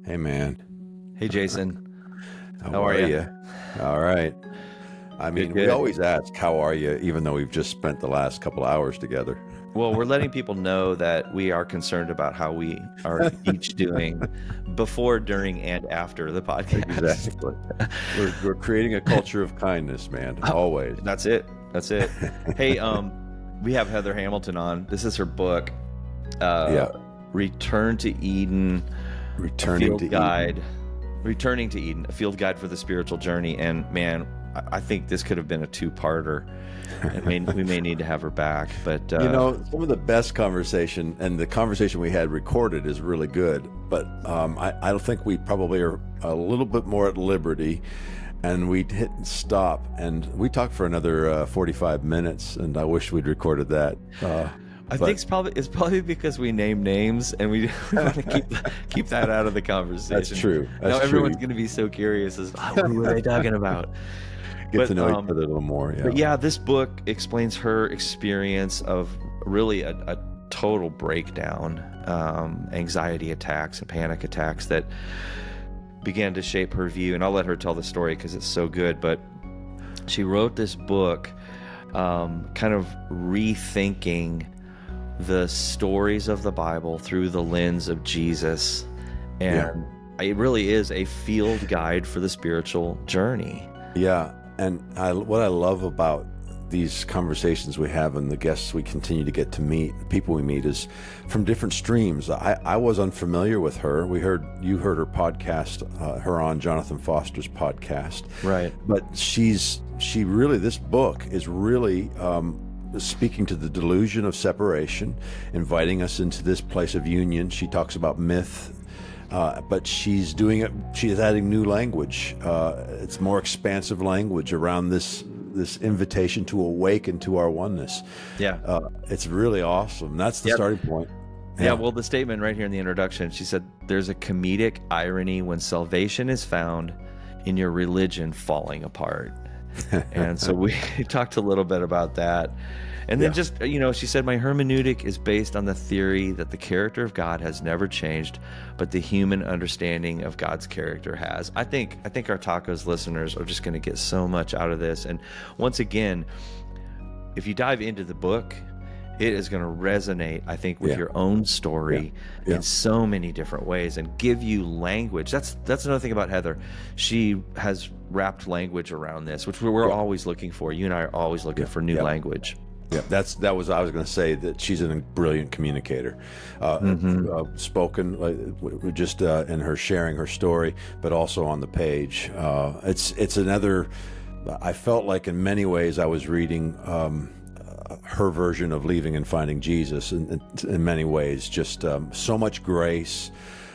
Hey, man. Hey, Jason. How are you? All right. I mean, we Good. always ask, how are you, even though we've just spent the last couple hours together. Well, we're letting people know that we are concerned about how we are each doing before, during, and after the podcast. Exactly. We're creating a culture of kindness, man. Always. That's it. Hey, we have Heather Hamilton on. This is her book, Return to Eden, Returning to Eden. Returning to Eden, a field guide for the spiritual journey. And man, I think this could have been a two-parter. We may need to have her back, but some of the best conversation, and the conversation we had recorded is really good, but I don't think we probably are a little bit more at liberty, and we hit stop, and we talked for another 45 minutes, and I wish we'd recorded that. I think it's probably because we name names, and we want to keep that out of the conversation. That's true. Now everyone's going to be so curious as who were they talking about. Get to know each other a little more. Yeah. But yeah, this book explains her experience of really a total breakdown, anxiety attacks and panic attacks that began to shape her view. And I'll let her tell the story because it's so good. But she wrote this book kind of rethinking the stories of the Bible through the lens of Jesus. And it really is a field guide for the spiritual journey. Yeah. And what I love about these conversations we have and the guests we continue to get to meet, the people we meet, is from different streams. I was unfamiliar with her. You heard her podcast, her on Jonathan Foster's podcast. Right. But this book is really speaking to the delusion of separation, inviting us into this place of union. She talks about myth. But she's doing it. She is adding new language. It's more expansive language around this invitation to awaken to our oneness. Yeah, it's really awesome. That's the starting point. Yeah. Well, the statement right here in the introduction, she said, "There's a comedic irony when salvation is found in your religion falling apart." And so we talked a little bit about that. And then she said, "My hermeneutic is based on the theory that the character of God has never changed, but the human understanding of God's character has." I think our Tacos listeners are just going to get so much out of this. And once again, if you dive into the book, it is going to resonate, I think, with your own story in so many different ways and give you language. That's another thing about Heather. She has wrapped language around this, which we're always looking for. You and I are always looking for new language. Yeah, I was going to say that she's a brilliant communicator, spoken just in her sharing her story, but also on the page. It's another. I felt like in many ways I was reading her version of Leaving and Finding Jesus. In many ways, just so much grace.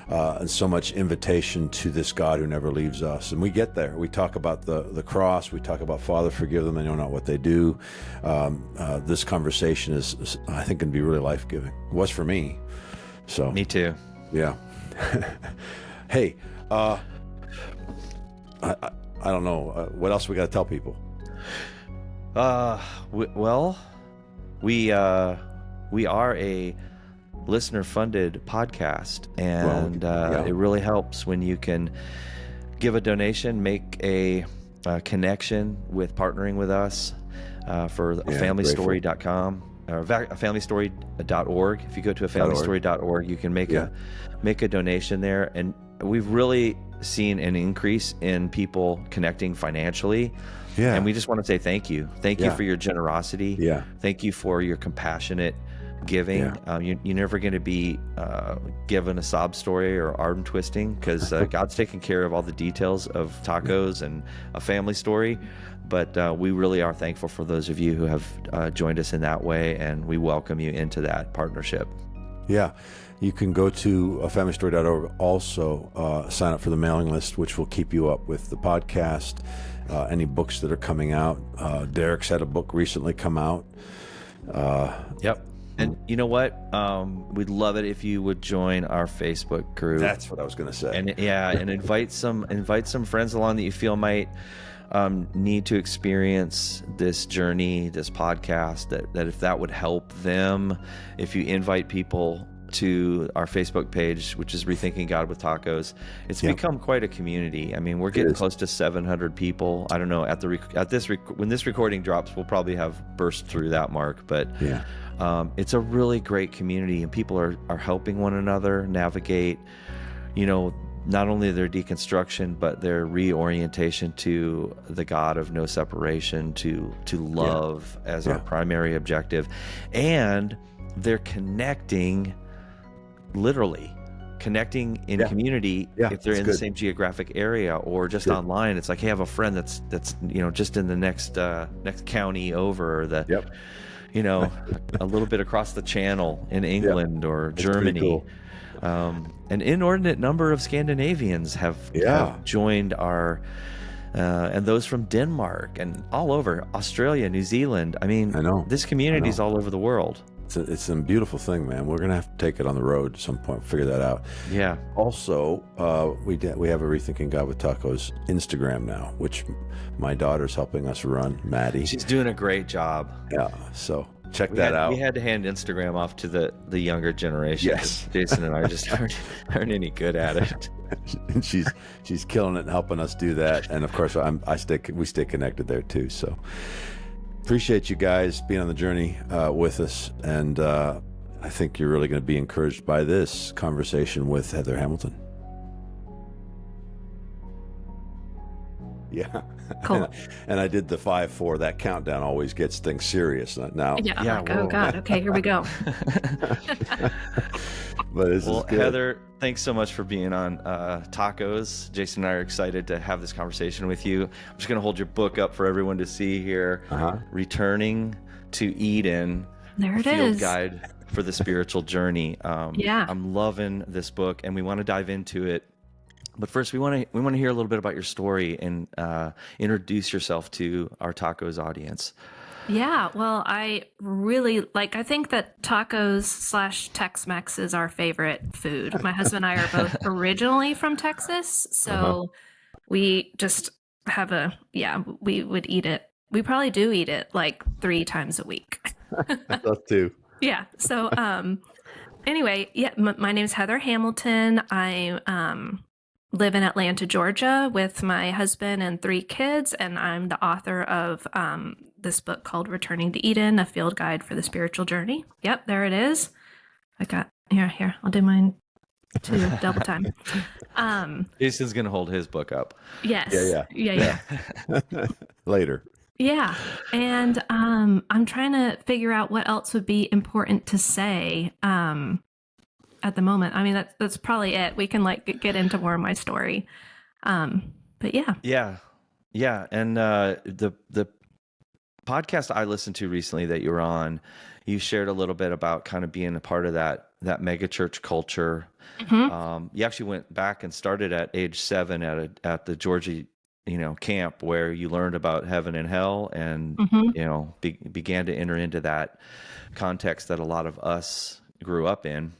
And so much invitation to this God who never leaves us. And we get there. We talk about the cross. We talk about, Father, forgive them. They know not what they do. This conversation is, I think, going to be really life-giving. It was for me. So me too. Yeah. Hey, I don't know. What else we got to tell people? We are a listener-funded podcast, and it really helps when you can give a donation, make a connection with partnering with us for familystory.com or familystory.org. If you go to familystory.org, you can make a donation there, and we've really seen an increase in people connecting financially. Yeah. And we just want to say thank you. Thank you for your generosity. Yeah. Thank you for your compassionate giving. You're never going to be given a sob story or arm twisting, because God's taking care of all the details of Tacos and a family story. But we really are thankful for those of you who have joined us in that way, and we welcome you into that partnership. Yeah. You can go to familystory.org, also sign up for the mailing list, which will keep you up with the podcast, any books that are coming out. Derek's had a book recently come out. Yep. And you know what? We'd love it if you would join our Facebook group. That's what I was going to say. And and invite some friends along that you feel might need to experience this journey, this podcast. That if that would help them, if you invite people to our Facebook page, which is Rethinking God with Tacos. It's become quite a community. I mean, we're getting close to 700 people. I don't know, when this recording drops, we'll probably have burst through that mark, but it's a really great community, and people are helping one another navigate, not only their deconstruction, but their reorientation to the God of no separation, to love as our primary objective. And they're literally connecting in community if they're in the same geographic area, or just online. It's like, hey, I have a friend that's just in the next county over, or a little bit across the channel in England or Germany. An inordinate number of Scandinavians have joined our, and those from Denmark and all over, Australia, New Zealand. I mean, this community is all over the world. It's a beautiful thing, man. We're gonna have to take it on the road at some point, figure that out. Yeah. Also, we have a Rethinking God with Tacos Instagram now, which my daughter's helping us run, Maddie. She's doing a great job. Yeah, so check that out. We had to hand Instagram off to the younger generation. Yes. Jason and I just aren't any good at it. And she's killing it and helping us do that. And of course, we stay connected there too. So appreciate you guys being on the journey with us. And I think you're really going to be encouraged by this conversation with Heather Hamilton. Yeah. Cool. And I did the 5-4. That countdown always gets things serious now. Yeah. Like, oh God. Okay, here we go. But this is good. Heather, thanks so much for being on Tacos. Jason and I are excited to have this conversation with you. I'm just going to hold your book up for everyone to see here. Returning to Eden. There it Field is. Guide for the Spiritual Journey. I'm loving this book, and we want to dive into it. But first, we want to hear a little bit about your story and introduce yourself to our Tacos audience. Yeah, well, I think that tacos / Tex-Mex is our favorite food. My husband and I are both originally from Texas, so we just have we would eat it. We probably do eat it like 3 times a week. Us too. Yeah. So anyway, my name's Heather Hamilton. I live in Atlanta, Georgia with my husband and 3 kids, and I'm the author of this book called Returning to Eden, a field guide for the spiritual journey. Yep, there it is. I got here. I'll do mine too, double time. Jason's gonna hold his book up. Yes. Yeah. Later. Yeah. And I'm trying to figure out what else would be important to say at the moment. I mean, that's probably it. We can get into more of my story. But yeah. Yeah. And the podcast I listened to recently that you were on, you shared a little bit about kind of being a part of that mega church culture. You actually went back and started at age 7 at the Georgia camp, where you learned about heaven and hell, and began to enter into that context that a lot of us grew up in.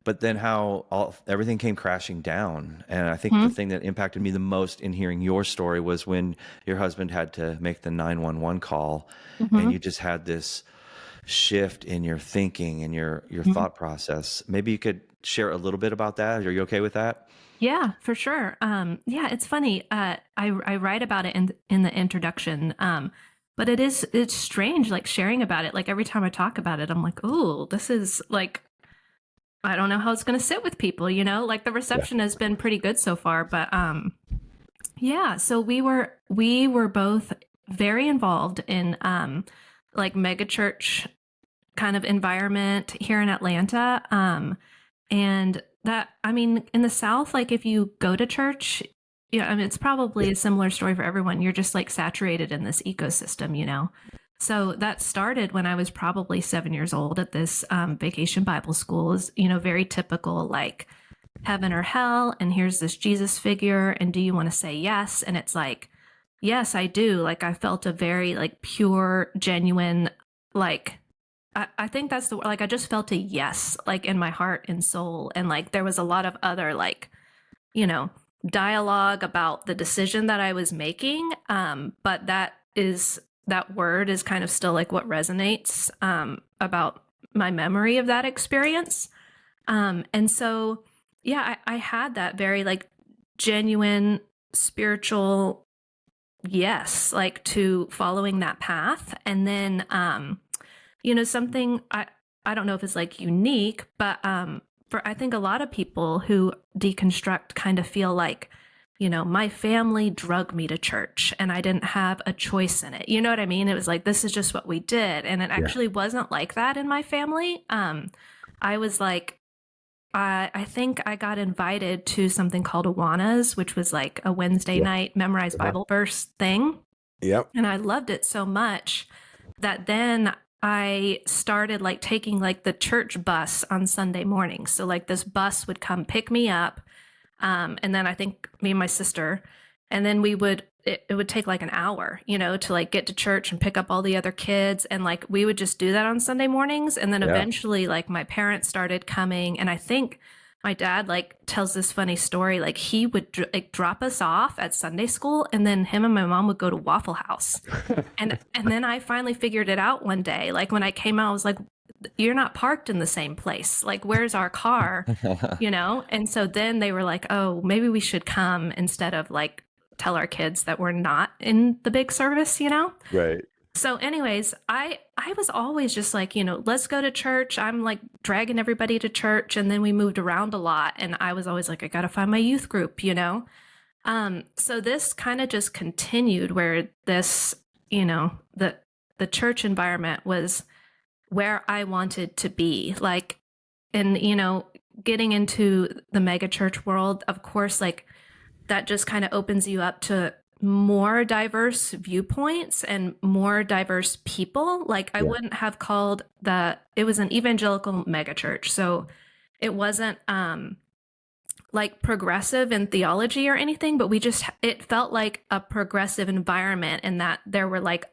But then how everything came crashing down. And I think the thing that impacted me the most in hearing your story was when your husband had to make the 911 call, and you just had this shift in your thinking and your thought process. Maybe you could share a little bit about that. Are you okay with that? Yeah, for sure. It's funny. I write about it in the introduction. But it's strange, like sharing about it. Like every time I talk about it, I'm like, oh, this is like, I don't know how it's going to sit with people, like the reception has been pretty good so far. But so we were both very involved in like mega church kind of environment here in Atlanta. And that, I mean, in the South, like if you go to church, it's probably a similar story for everyone. You're just like saturated in this ecosystem, So that started when I was probably 7 years old at this vacation Bible school. Is very typical, like heaven or hell, and here's this Jesus figure, and do you want to say yes? And it's like, yes, I do. Like I felt a very like pure, genuine, like I think that's like I just felt a yes, like in my heart and soul, and like there was a lot of other like, dialogue about the decision that I was making. But that word is kind of still like what resonates about my memory of that experience. And so, yeah, I had that very like genuine spiritual yes, like to following that path. And then, something I don't know if it's like unique, but for I think a lot of people who deconstruct kind of feel like, my family drug me to church and I didn't have a choice in it. You know what I mean? It was like, this is just what we did. And it actually wasn't like that in my family. I was like, I think I got invited to something called Awanas, which was like a Wednesday night memorized Bible verse thing. Yep. And I loved it so much that then I started like taking like the church bus on Sunday mornings. So like this bus would come pick me up. And then I think me and my sister, and then it would take like an hour, to like get to church and pick up all the other kids. And like, we would just do that on Sunday mornings. And then eventually like my parents started coming. And I think my dad like tells this funny story. Like he would drop us off at Sunday school and then him and my mom would go to Waffle House. and then I finally figured it out one day. Like when I came out, I was like, you're not parked in the same place. Like, where's our car? And so then they were like, oh, maybe we should come instead of like tell our kids that we're not in the big service, Right. So anyways, I was always just like, let's go to church. I'm like dragging everybody to church. And then we moved around a lot. And I was always like, I got to find my youth group, So this kind of just continued where this, the church environment was where I wanted to be. Like, and, getting into the mega church world, of course, like that just kind of opens you up to more diverse viewpoints and more diverse people. Like I wouldn't have called it was an evangelical megachurch. So it wasn't like progressive in theology or anything, but it felt like a progressive environment in that there were like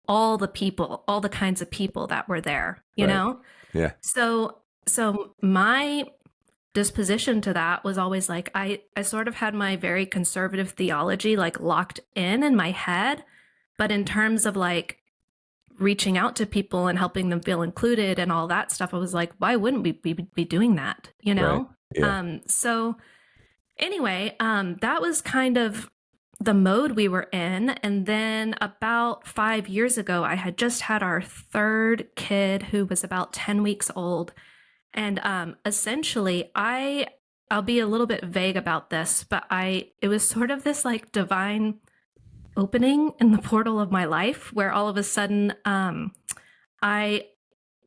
all the people, all the kinds of people that were there, you know? Yeah. So my disposition to that was always like I sort of had my very conservative theology like locked in my head, but in terms of like reaching out to people and helping them feel included and all that stuff, I was like, why wouldn't we be doing that, Right. Yeah. So anyway, that was kind of the mode we were in. And then about 5 years ago, I had just had our third kid who was about 10 weeks old. And essentially, I'll be a little bit vague about this, but it was sort of this like divine opening in the portal of my life where all of a sudden I,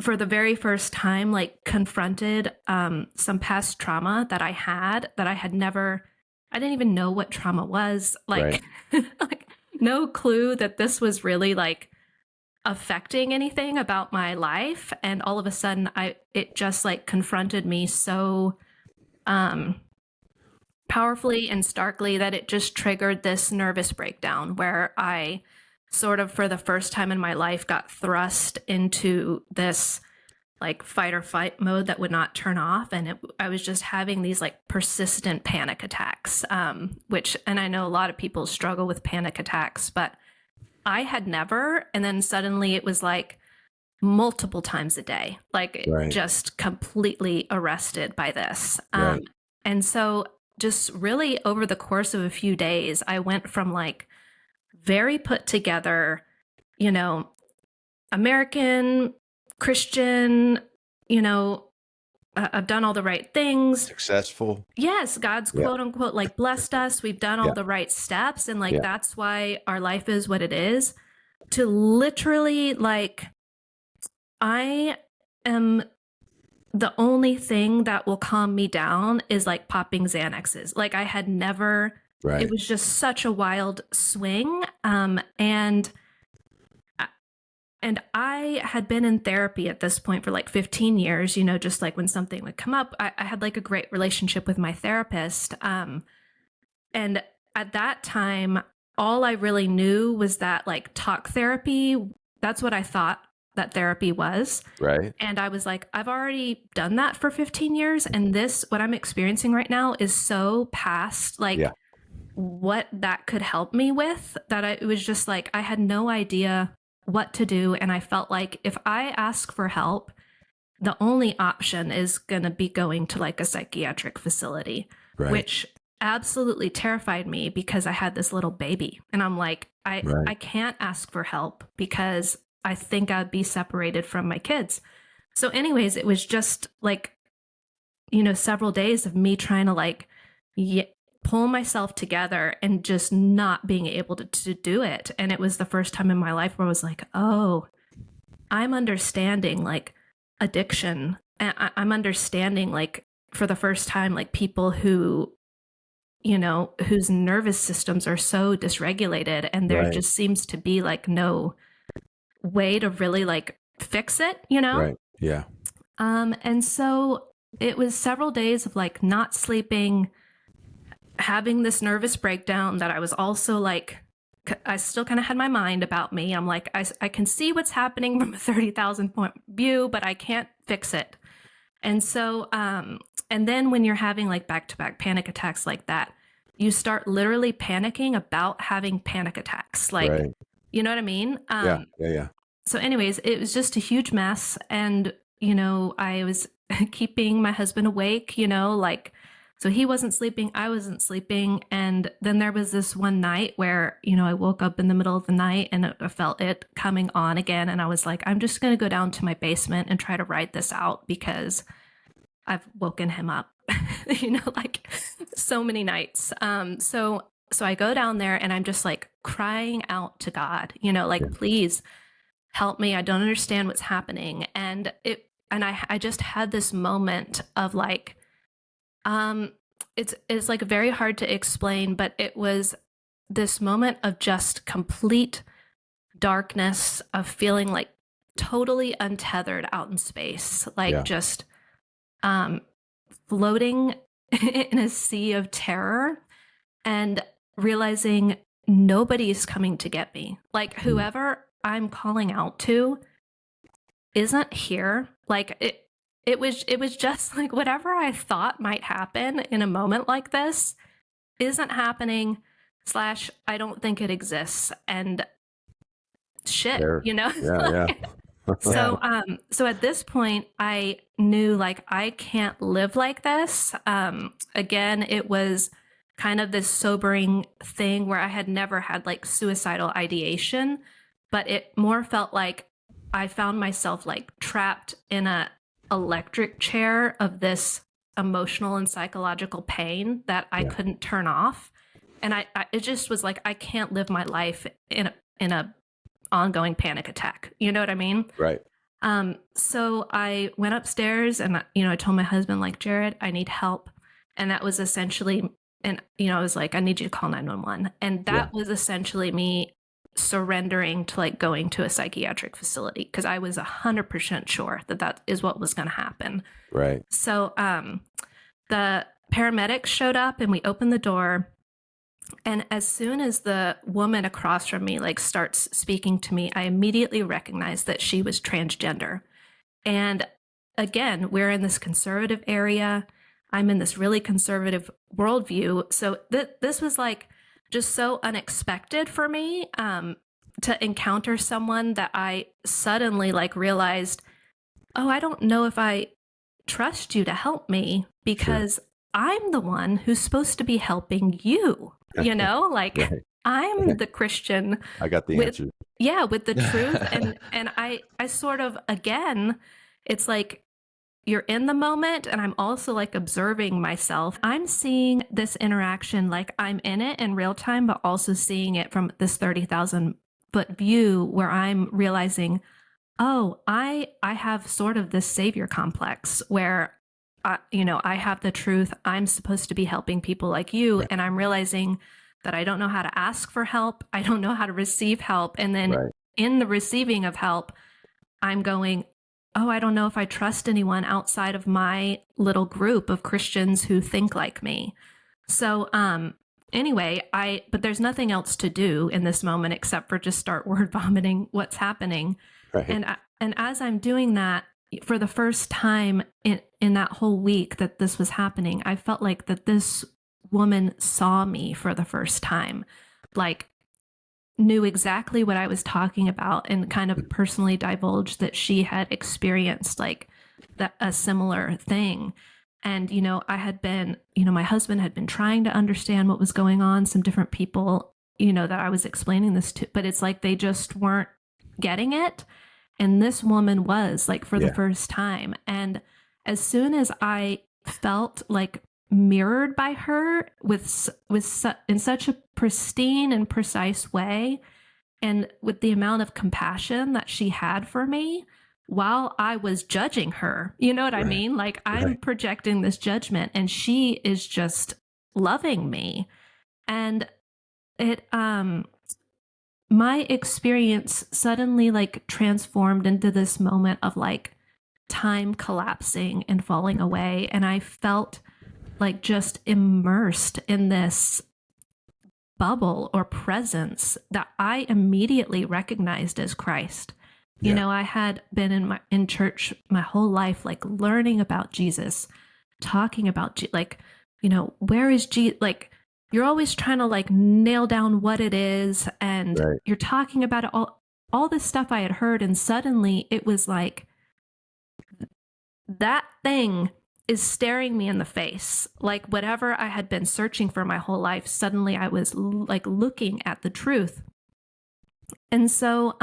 for the very first time, like confronted some past trauma that I had never, I didn't even know what trauma was. Like, like no clue that this was really like affecting anything about my life. And all of a sudden it just like confronted me so powerfully and starkly that it just triggered this nervous breakdown where I sort of for the first time in my life got thrust into this like fight or flight mode that would not turn off. And I was just having these like persistent panic attacks, and I know a lot of people struggle with panic attacks, but I had never. And then suddenly it was like multiple times a day, like just completely arrested by this. And so just really over the course of a few days, I went from like very put together, American Christian, I've done all the right things. Successful. Yes, God's quote unquote like blessed us. We've done all the right steps. And like that's why our life is what it is. To literally like, I am the only thing that will calm me down is like popping Xanaxes. Like I had never, it was just such a wild swing. And I had been in therapy at this point for like 15 years, just like when something would come up, I had like a great relationship with my therapist. And at that time, all I really knew was that like talk therapy, that's what I thought that therapy was. Right. And I was like, I've already done that for 15 years. And what I'm experiencing right now is so past like what that could help me with that it was just like, I had no idea what to do. And I felt like if I ask for help the only option is going to be going to like a psychiatric facility, Right. which absolutely terrified me because I had this little baby. And I'm like, I can't ask for help because I think I'd be separated from my kids. So anyways, it was just like, several days of me trying to like pull myself together and just not being able to do it. And it was the first time in my life where I was like, oh, I'm understanding like addiction. And I'm understanding like for the first time, like people who, whose nervous systems are so dysregulated, and there just seems to be like no way to really like fix it, Right. Yeah. And so it was several days of like not sleeping, having this nervous breakdown that I was also like, I still kind of had my mind about me. I'm like, I can see what's happening from a 30,000 point view, but I can't fix it. And so, and then when you're having like back-to-back panic attacks like that, you start literally panicking about having panic attacks. Like, you know what I mean? Yeah. So anyways, it was just a huge mess. And, I was keeping my husband awake, like, so he wasn't sleeping, I wasn't sleeping. And then there was this one night where, I woke up in the middle of the night and I felt it coming on again. And I was like, I'm just going to go down to my basement and try to write this out because I've woken him up, like so many nights. So I go down there and I'm just like crying out to God, please help me. I don't understand what's happening. And I just had this moment of like, it's like very hard to explain, but it was this moment of just complete darkness, of feeling like totally untethered out in space, like just floating in a sea of terror and realizing nobody's coming to get me. Like whoever I'm calling out to isn't here. Like it was just like whatever I thought might happen in a moment like this isn't happening / I don't think it exists. And shit, Yeah. So at this point I knew like I can't live like this. Again, it was kind of this sobering thing where I had never had like suicidal ideation, but it more felt like I found myself like trapped in a electric chair of this emotional and psychological pain that I couldn't turn off. And it just was like, I can't live my life in a ongoing panic attack. You know what I mean? Right. So I went upstairs and, I told my husband, like, Jared, I need help. And that was essentially, and, I was like, I need you to call 911. And that was essentially me surrendering to like going to a psychiatric facility because I was 100% sure that is what was going to happen. Right. So the paramedics showed up and we opened the door. And as soon as the woman across from me like starts speaking to me, I immediately recognized that she was transgender. And again, we're in this conservative area. I'm in this really conservative worldview. So this was like just so unexpected for me to encounter someone that I suddenly like realized, oh, I don't know if I trust you to help me because I'm the one who's supposed to be helping you, like I'm the Christian. I got the answer. Yeah, with the truth. And I sort of, again, it's like you're in the moment and I'm also like observing myself. I'm seeing this interaction like I'm in it in real time, but also seeing it from this 30,000 foot view where I'm realizing, oh, I have sort of this savior complex where, I have the truth. I'm supposed to be helping people like you. And I'm realizing that I don't know how to ask for help. I don't know how to receive help. And then in the receiving of help, I'm going, oh, I don't know if I trust anyone outside of my little group of Christians who think like me. So anyway, but there's nothing else to do in this moment except for just start word vomiting what's happening. Right. And as I'm doing that, for the first time in that whole week that this was happening, I felt like that this woman saw me for the first time, like knew exactly what I was talking about and kind of personally divulged that she had experienced like a similar thing. And, I had been, my husband had been trying to understand what was going on, some different people, that I was explaining this to, but it's like they just weren't getting it. And this woman was, like, for the first time. And as soon as I felt like mirrored by her in such a pristine and precise way, and with the amount of compassion that she had for me while I was judging her, you know what I mean? Like, I'm projecting this judgment and she is just loving me. And it, my experience suddenly like transformed into this moment of like time collapsing and falling away. And I felt like just immersed in this bubble or presence that I immediately recognized as Christ. You know, I had been in church my whole life, like learning about Jesus, talking about like, where is Jesus? Like, you're always trying to like nail down what it is, and you're talking about it, all this stuff I had heard, and suddenly it was like that thing is staring me in the face. Like, whatever I had been searching for my whole life, suddenly I was like looking at the truth. And so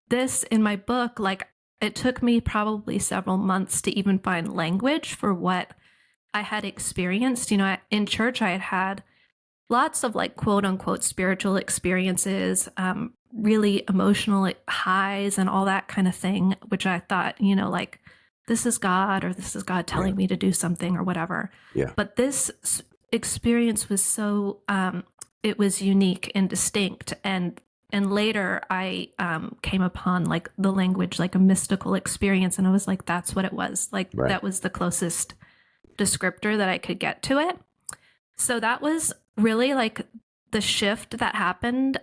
this in my book, like, it took me probably several months to even find language for what I had experienced. In church I had lots of like quote unquote spiritual experiences, really emotional highs and all that kind of thing, which I thought, like, this is God, or this is God telling me to do something or whatever. But this experience was so, it was unique and distinct. And later I came upon like the language, like a mystical experience. And I was like, that's what it was. Like, that was the closest descriptor that I could get to it. So that was really like the shift that happened,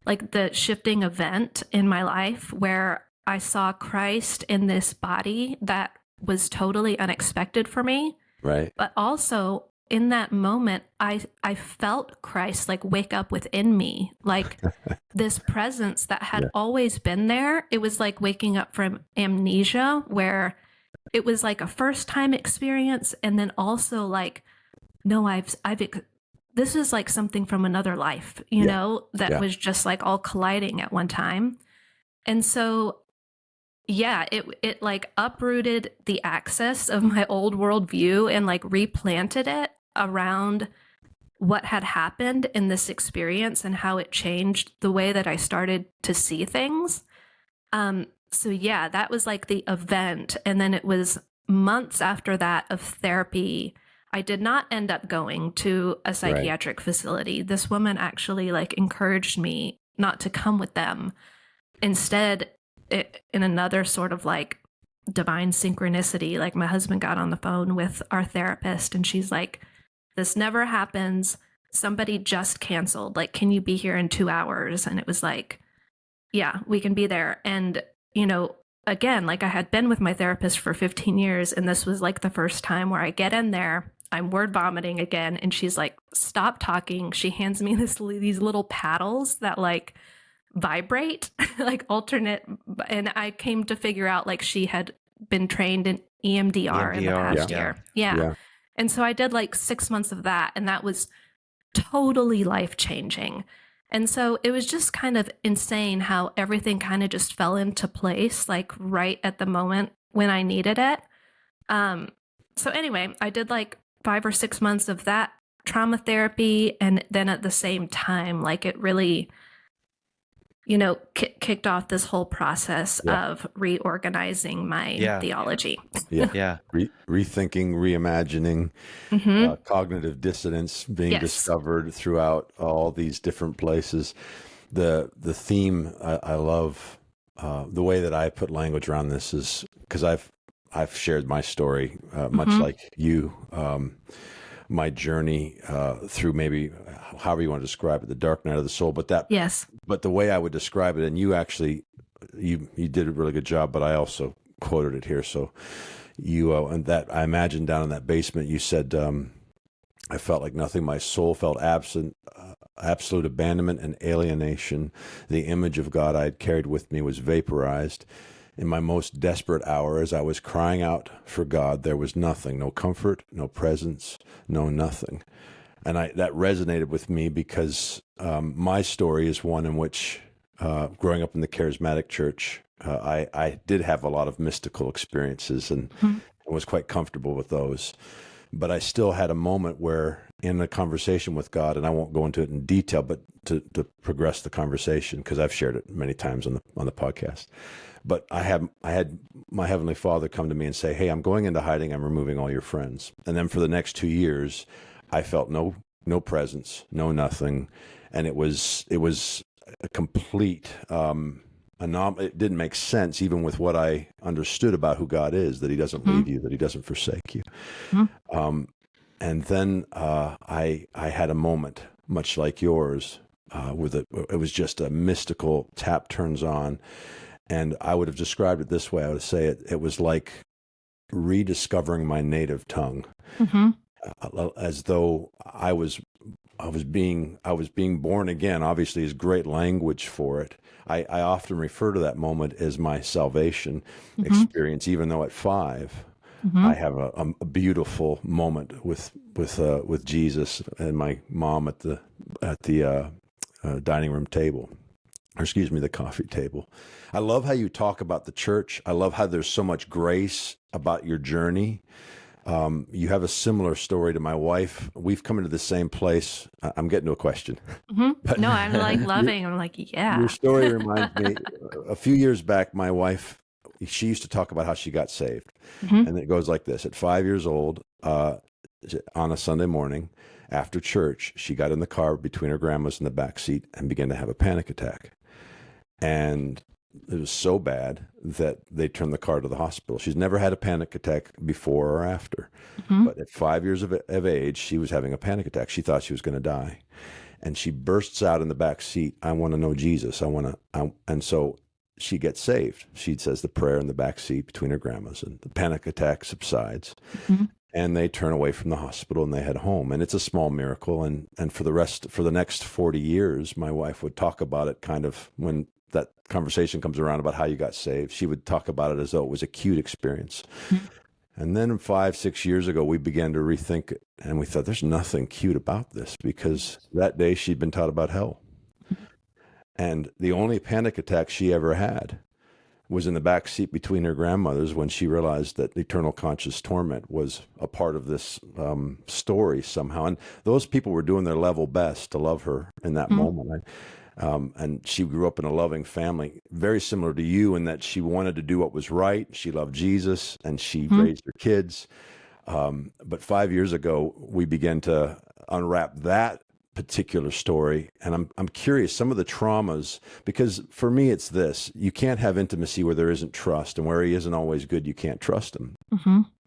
like the shifting event in my life where I saw Christ in this body that was totally unexpected for me. But also in that moment, I felt Christ like wake up within me, like this presence that had always been there. It was like waking up from amnesia, where it was like a first time experience. And then also like, no, this is like something from another life, that was just like all colliding at one time. And so, it like uprooted the access of my old worldview and like replanted it around what had happened in this experience and how it changed the way that I started to see things. So that was like the event. And then it was months after that of therapy. I did not end up going to a psychiatric facility. This woman actually like encouraged me not to come with them. Instead, in another sort of like divine synchronicity, like my husband got on the phone with our therapist and she's like, this never happens. Somebody just canceled. Like, can you be here in 2 hours? And it was like, yeah, we can be there. And, again, like I had been with my therapist for 15 years and this was like the first time where I get in there, I'm word vomiting again. And she's like, stop talking. She hands me these little paddles that like vibrate, like alternate. And I came to figure out like she had been trained in EMDR in the past year. Yeah. And so I did like 6 months of that. And that was totally life-changing. And so it was just kind of insane how everything kind of just fell into place, like right at the moment when I needed it. So anyway, I did like 5 or 6 months of that trauma therapy. And then at the same time, like it really, kicked off this whole process of reorganizing my theology. Rethinking, reimagining, cognitive dissonance being discovered throughout all these different places. The theme I love, the way that I put language around this is because I've shared my story, much like you, my journey through maybe however you want to describe it, the dark night of the soul. But but the way I would describe it, and you actually, you did a really good job, but I also quoted it here. So you, and that I imagine down in that basement, you said, I felt like nothing. My soul felt absent, absolute abandonment and alienation. The image of God I had carried with me was vaporized. In my most desperate hour, as I was crying out for God, there was nothing, no comfort, no presence, no nothing. And that resonated with me because my story is one in which, growing up in the charismatic church, I did have a lot of mystical experiences and was quite comfortable with those. But I still had a moment where, in a conversation with God, and I won't go into it in detail, but to progress the conversation, because I've shared it many times on the podcast. But I had my Heavenly Father come to me and say, "Hey, I'm going into hiding. I'm removing all your friends." And then for the next 2 years, I felt no presence, no nothing, and it was a complete it didn't make sense, even with what I understood about who God is, that He doesn't leave you, that He doesn't forsake you. And then I had a moment, much like yours, it was just a mystical tap turns on. And I would have described it this way. I would say it was like rediscovering my native tongue, as though I was being born again. Obviously, is great language for it. I often refer to that moment as my salvation experience, even though at 5, I have a beautiful moment with Jesus and my mom at the dining room table. Or excuse me, the coffee table. I love how you talk about the church. I love how there's so much grace about your journey. You have a similar story to my wife. We've come into the same place. I'm getting to a question. But no, I'm like loving. I'm like, yeah. Your story reminds me, a few years back, my wife, she used to talk about how she got saved. And it goes like this. At 5 years old, on a Sunday morning, after church, she got in the car between her grandma's in the back seat and began to have a panic attack. And it was so bad that they turned the car to the hospital. She's never had a panic attack before or after. But at 5 years of age, she was having a panic attack. She thought she was going to die. And she bursts out in the back seat, "I want to know Jesus. And so she gets saved. She says the prayer in the back seat between her grandmas, and the panic attack subsides. And they turn away from the hospital and they head home. And it's a small miracle. And for the next 40 years, my wife would talk about it kind of when that conversation comes around about how you got saved. She would talk about it as though it was a cute experience. And then 5-6 years ago, we began to rethink it. And we thought, there's nothing cute about this, because that day she'd been taught about hell. And the only panic attack she ever had was in the back seat between her grandmothers, when she realized that eternal conscious torment was a part of this story somehow. And those people were doing their level best to love her in that moment. And she grew up in a loving family, very similar to you, in that she wanted to do what was right. She loved Jesus, and she raised her kids. But 5 years ago, we began to unwrap that particular story. And I'm curious, some of the traumas, because for me, it's this: you can't have intimacy where there isn't trust, and where He isn't always good, you can't trust Him.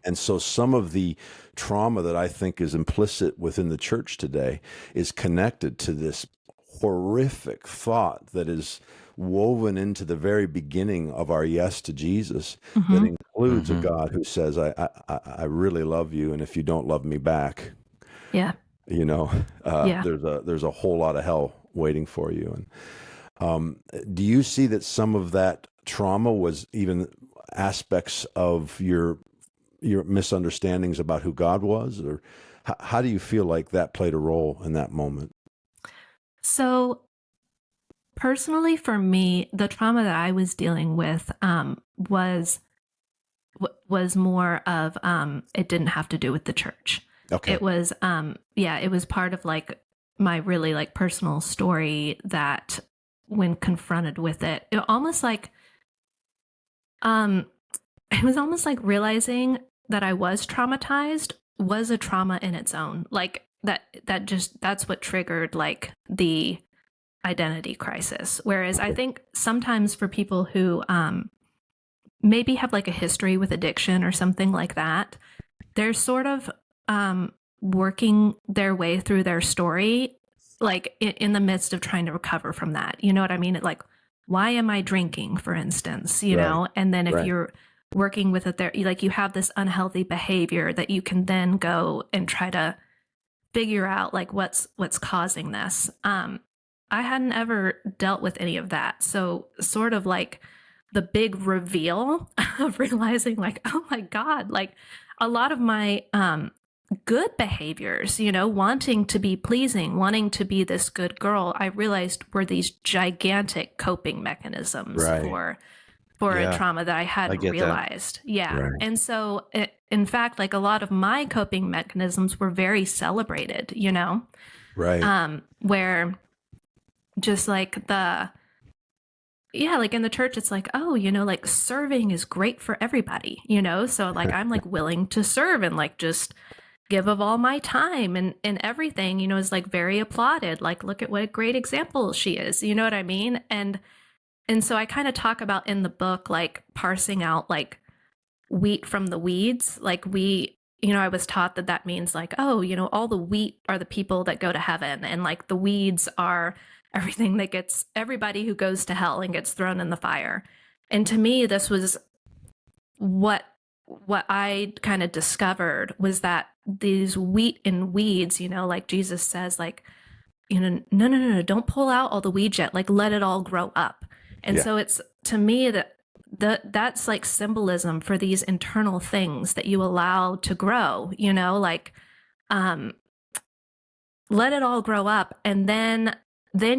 And so some of the trauma that I think is implicit within the church today is connected to this horrific thought that is woven into the very beginning of our yes to Jesus, that includes a God who says, I really love you, and if you don't love me back, there's a whole lot of hell waiting for you. And do you see that some of that trauma was even aspects of your misunderstandings about who God was, or how do you feel like that played a role in that moment? So personally, for me, the trauma that I was dealing with was more of it didn't have to do with the church. Okay. It was it was part of like my really like personal story that, when confronted with it, it almost like it was almost like realizing that I was traumatized was a trauma in its own. Like that's what triggered like the identity crisis. Whereas I think sometimes for people who maybe have like a history with addiction or something like that, they're sort of working their way through their story, like in the midst of trying to recover from that. You know what I mean? Like, why am I drinking, for instance, you know? And then if you're working with it there, like you have this unhealthy behavior that you can then go and try to figure out like what's causing this. I hadn't ever dealt with any of that. So sort of like the big reveal of realizing like, oh my God, like a lot of my good behaviors, you know, wanting to be pleasing, wanting to be this good girl, I realized were these gigantic coping mechanisms Right. for a Yeah, trauma that I I hadn't get that. realized. Yeah. Right. And so in fact, like a lot of my coping mechanisms were very celebrated, you know, Right. where just like yeah, like in the church, it's like, oh, you know, like serving is great for everybody, you know? So like I'm like willing to serve and like just give of all my time and everything, you know, is like very applauded. Like, look at what a great example she is. You know what I mean? And so I kind of talk about in the book, like parsing out like wheat from the weeds. Like you know, I was taught that that means like, oh, you know, all the wheat are the people that go to heaven, and like the weeds are everything that gets everybody who goes to hell and gets thrown in the fire. And to me, this was what I kind of discovered was that these wheat and weeds, you know, like Jesus says, like, you know, no, don't pull out all the weeds yet, like let it all grow up. And Yeah. so it's to me that's like symbolism for these internal things that you allow to grow, you know, like let it all grow up, and then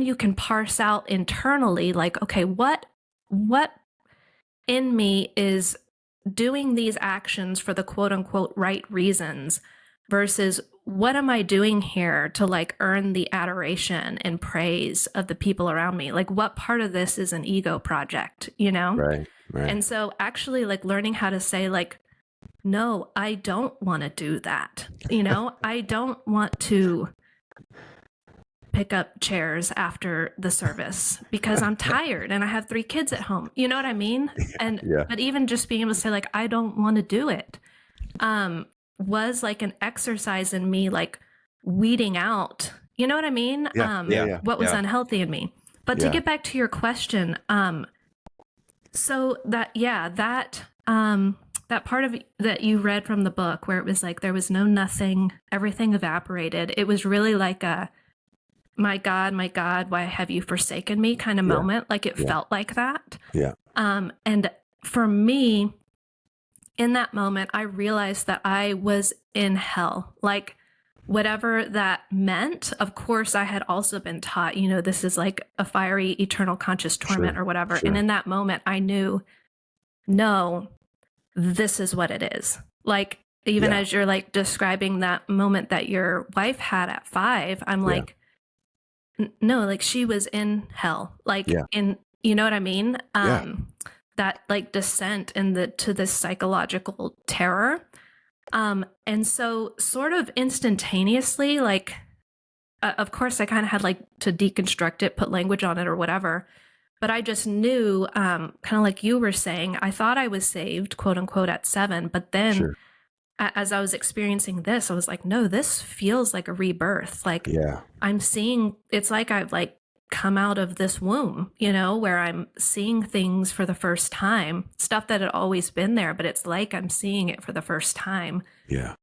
you can parse out internally like, okay, what in me is doing these actions for the quote unquote right reasons versus what am I doing here to like earn the adoration and praise of the people around me? Like what part of this is an ego project, you know? Right. Right. And so actually like learning how to say like, no, I don't want to do that. You know, I don't want to pick up chairs after the service because I'm tired and I have 3 kids at home. You know what I mean? And Yeah. but even just being able to say like I don't want to do it was like an exercise in me like weeding out. You know what I mean? Yeah. What was Yeah. unhealthy in me. But to get back to your question, so that that part of that you read from the book where it was like there was no nothing, everything evaporated. It was really like a my God, why have you forsaken me kind of moment. Like it felt like that. Yeah. And for me, in that moment, I realized that I was in hell. Like whatever that meant, of course, I had also been taught, you know, this is like a fiery, eternal conscious torment or whatever. Sure. And in that moment, I knew, no, this is what it is. Like, even as you're like describing that moment that your wife had at 5, I'm like, no, like she was in hell, like in, you know what I mean? That like descent to this psychological terror. And so sort of instantaneously, like, of course I kind of had like to deconstruct it, put language on it or whatever, but I just knew, kind of like you were saying, I thought I was saved, quote unquote, at 7, but then as I was experiencing this, I was like, no, this feels like a rebirth. Like I'm seeing, it's like I've like come out of this womb, you know, where I'm seeing things for the first time, stuff that had always been there, but it's like I'm seeing it for the first time. Yeah.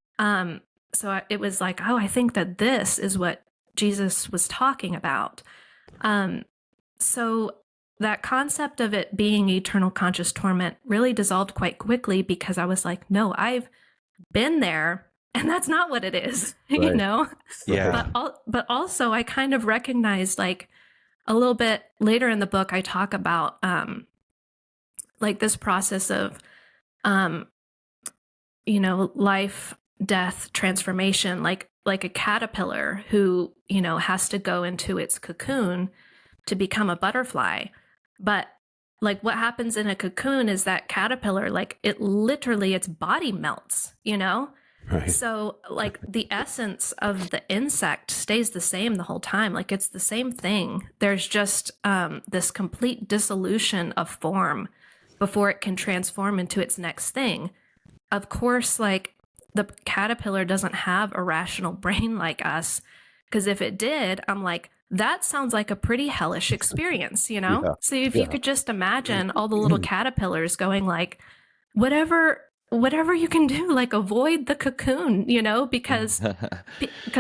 So it was like, oh, I think that this is what Jesus was talking about. So that concept of it being eternal conscious torment really dissolved quite quickly because I was like, no, I've been there and that's not what it is, you know? Yeah. But also I kind of recognized like a little bit later in the book, I talk about like this process of, you know, life, death, transformation, like a caterpillar who, you know, has to go into its cocoon to become a butterfly. But like what happens in a cocoon is that caterpillar, like it literally, its body melts, you know? Right. So like the essence of the insect stays the same the whole time. Like it's the same thing. There's just this complete dissolution of form before it can transform into its next thing. Of course, like the caterpillar doesn't have a rational brain like us, because if it did, I'm like, that sounds like a pretty hellish experience, you know? So if you could just imagine all the little caterpillars going like, whatever you can do, like avoid the cocoon, you know, because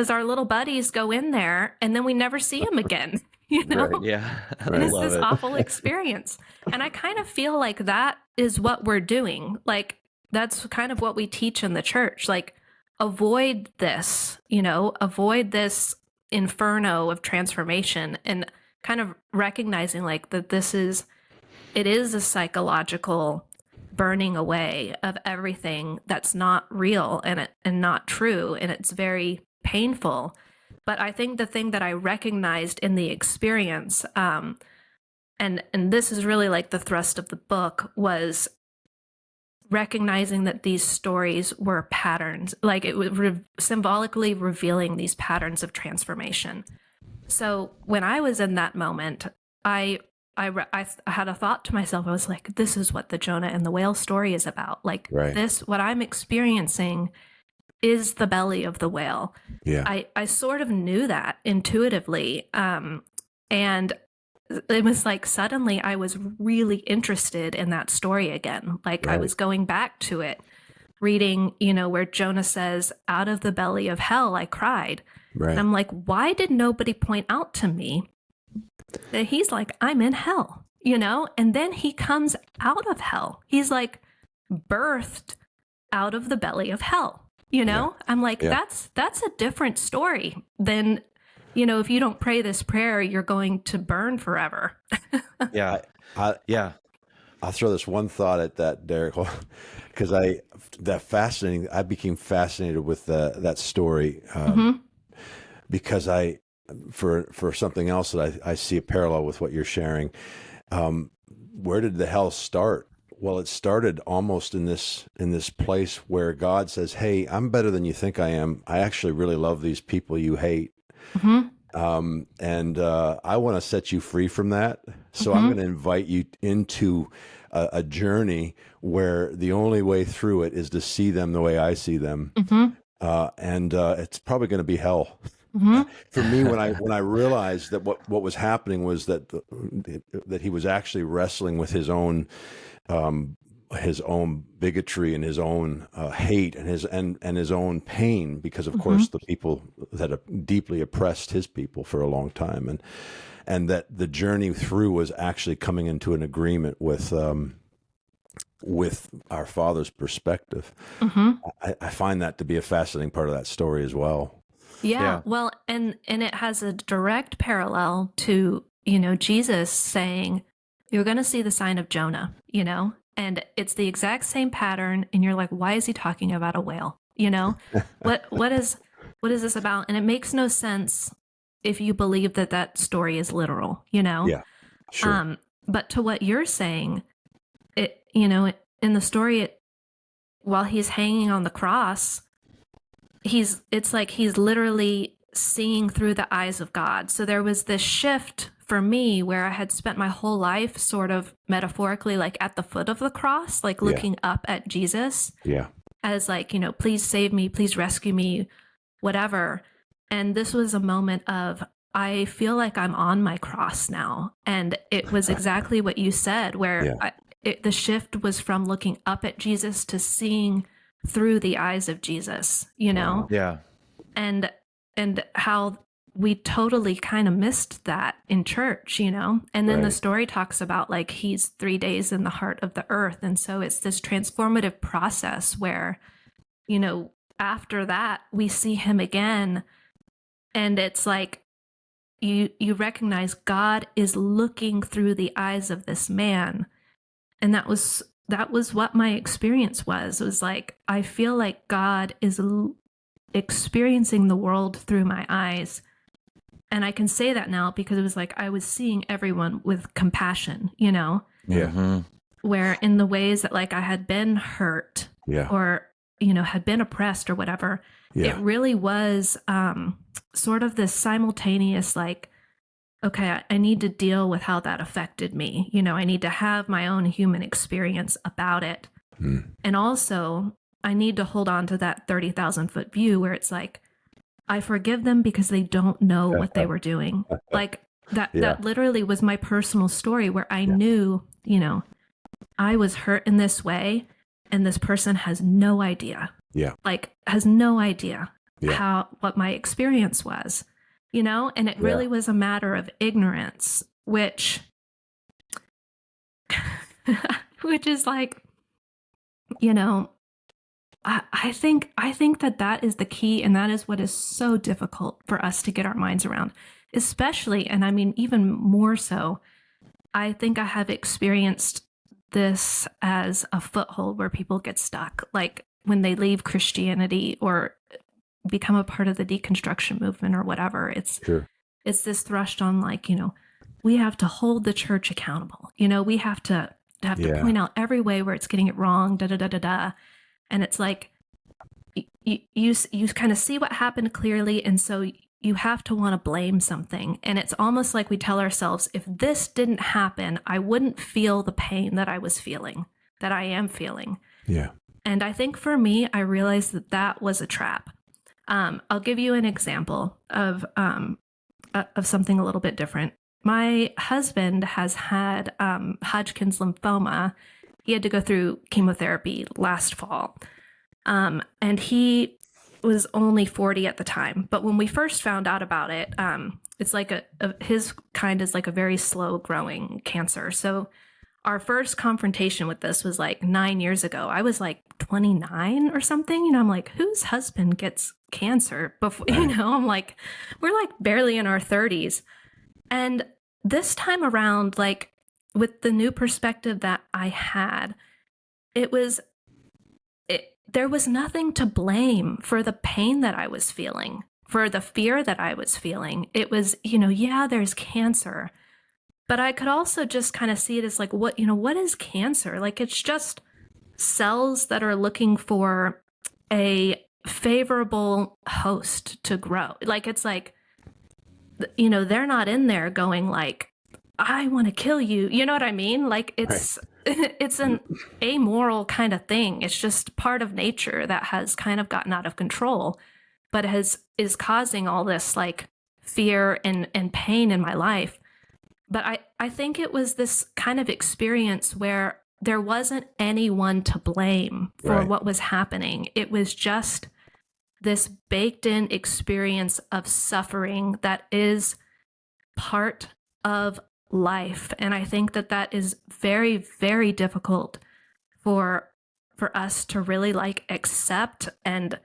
our little buddies go in there and then we never see them again, you know? Right. Yeah. I And it's love this it. awful experience. And I kind of feel like that is what we're doing. Like, that's kind of what we teach in the church. Like, avoid this, avoid this inferno of transformation, and kind of recognizing like that it is a psychological burning away of everything that's not real and not true. And it's very painful. But I think the thing that I recognized in the experience, and this is really like the thrust of the book, was recognizing that these stories were patterns, like it was symbolically revealing these patterns of transformation. So when I was in that moment, I had a thought to myself. I was like, this is what the Jonah and the whale story is about. Like, this, what I'm experiencing is the belly of the whale. Yeah. I sort of knew that intuitively. And it was like suddenly I was really interested in that story again. Like, I was going back to it, reading, where Jonah says, out of the belly of hell, I cried. Right. And I'm like, why did nobody point out to me that he's like, I'm in hell, And then he comes out of hell. He's like birthed out of the belly of hell, I'm like, that's a different story than, if you don't pray this prayer, you're going to burn forever. Yeah. I'll throw this one thought at that, Derek, because I became fascinated with that story because for something else that I see a parallel with what you're sharing. Where did the hell start? Well, it started almost in this place where God says, "Hey, I'm better than you think I am. I actually really love these people you hate." And I want to set you free from that. So I'm going to invite you into a journey where the only way through it is to see them the way I see them. And it's probably going to be hell. For me, when I realized that what was happening was that he was actually wrestling with his own bigotry and his own hate and his own pain, because of course the people that have deeply oppressed his people for a long time, and that the journey through was actually coming into an agreement with our Father's perspective. I find that to be a fascinating part of that story as well. Yeah. Well, and it has a direct parallel to, Jesus saying, you're going to see the sign of Jonah, and it's the exact same pattern. And you're like, why is he talking about a whale? What is this about? And it makes no sense if you believe that story is literal, Yeah, sure. But to what you're saying, in the story, while he's hanging on the cross, it's like he's literally seeing through the eyes of God. So there was this shift for me where I had spent my whole life sort of metaphorically like at the foot of the cross, like looking up at Jesus as like, please save me, please rescue me, whatever. And this was a moment of, I feel like I'm on my cross now. And it was exactly what you said, where the shift was from looking up at Jesus to seeing through the eyes of Jesus, Yeah. and how we totally kind of missed that in church, and then the story talks about like he's 3 days in the heart of the earth. And so it's this transformative process where, after that we see him again, and it's like you recognize God is looking through the eyes of this man. And that was what my experience was. It was like, I feel like God is experiencing the world through my eyes. And I can say that now because it was like I was seeing everyone with compassion, where in the ways that like I had been hurt or, had been oppressed or whatever, it really was sort of this simultaneous like, okay, I need to deal with how that affected me. I need to have my own human experience about it. And also, I need to hold on to that 30,000 foot view where it's like, I forgive them because they don't know what they were doing. Like that literally was my personal story where I knew, I was hurt in this way and this person has no idea. Like has no idea what my experience was. you know, and it really was a matter of ignorance, which which is like, you know, I think that is the key, and that is what is so difficult for us to get our minds around, especially, and I mean even more so, I think I have experienced this as a foothold where people get stuck, like when they leave Christianity or become a part of the deconstruction movement or whatever. It's this thrust on, like, you know, we have to hold the church accountable. You know, we have to point out every way where it's getting it wrong, da da da da da. And it's like you kind of see what happened clearly, and so you have to want to blame something. And it's almost like we tell ourselves, if this didn't happen, I wouldn't feel the pain that I was feeling, that I am feeling. Yeah. And I think for me, I realized that that was a trap. I'll give you an example of something a little bit different. My husband has had Hodgkin's lymphoma. He had to go through chemotherapy last fall. And he was only 40 at the time. But when we first found out about it, it's like his kind is like a very slow growing cancer. So our first confrontation with this was like 9 years ago. I was like 29 or something. You know, I'm like, whose husband gets cancer before, you know, I'm like, we're like barely in our 30s. And this time around, like with the new perspective that I had, there was nothing to blame for the pain that I was feeling, for the fear that I was feeling. It was, you know, yeah, there's cancer, but I could also just kind of see it as like, what is cancer? Like, it's just cells that are looking for a favorable host to grow. Like, it's like, you know, they're not in there going like, I want to kill you. You know what I mean? Like, it's an amoral kind of thing. It's just part of nature that has kind of gotten out of control, but is causing all this like fear and pain in my life. But I think it was this kind of experience where there wasn't anyone to blame for what was happening. It was just this baked in experience of suffering that is part of life. And I think that is very, very difficult for us to really like accept and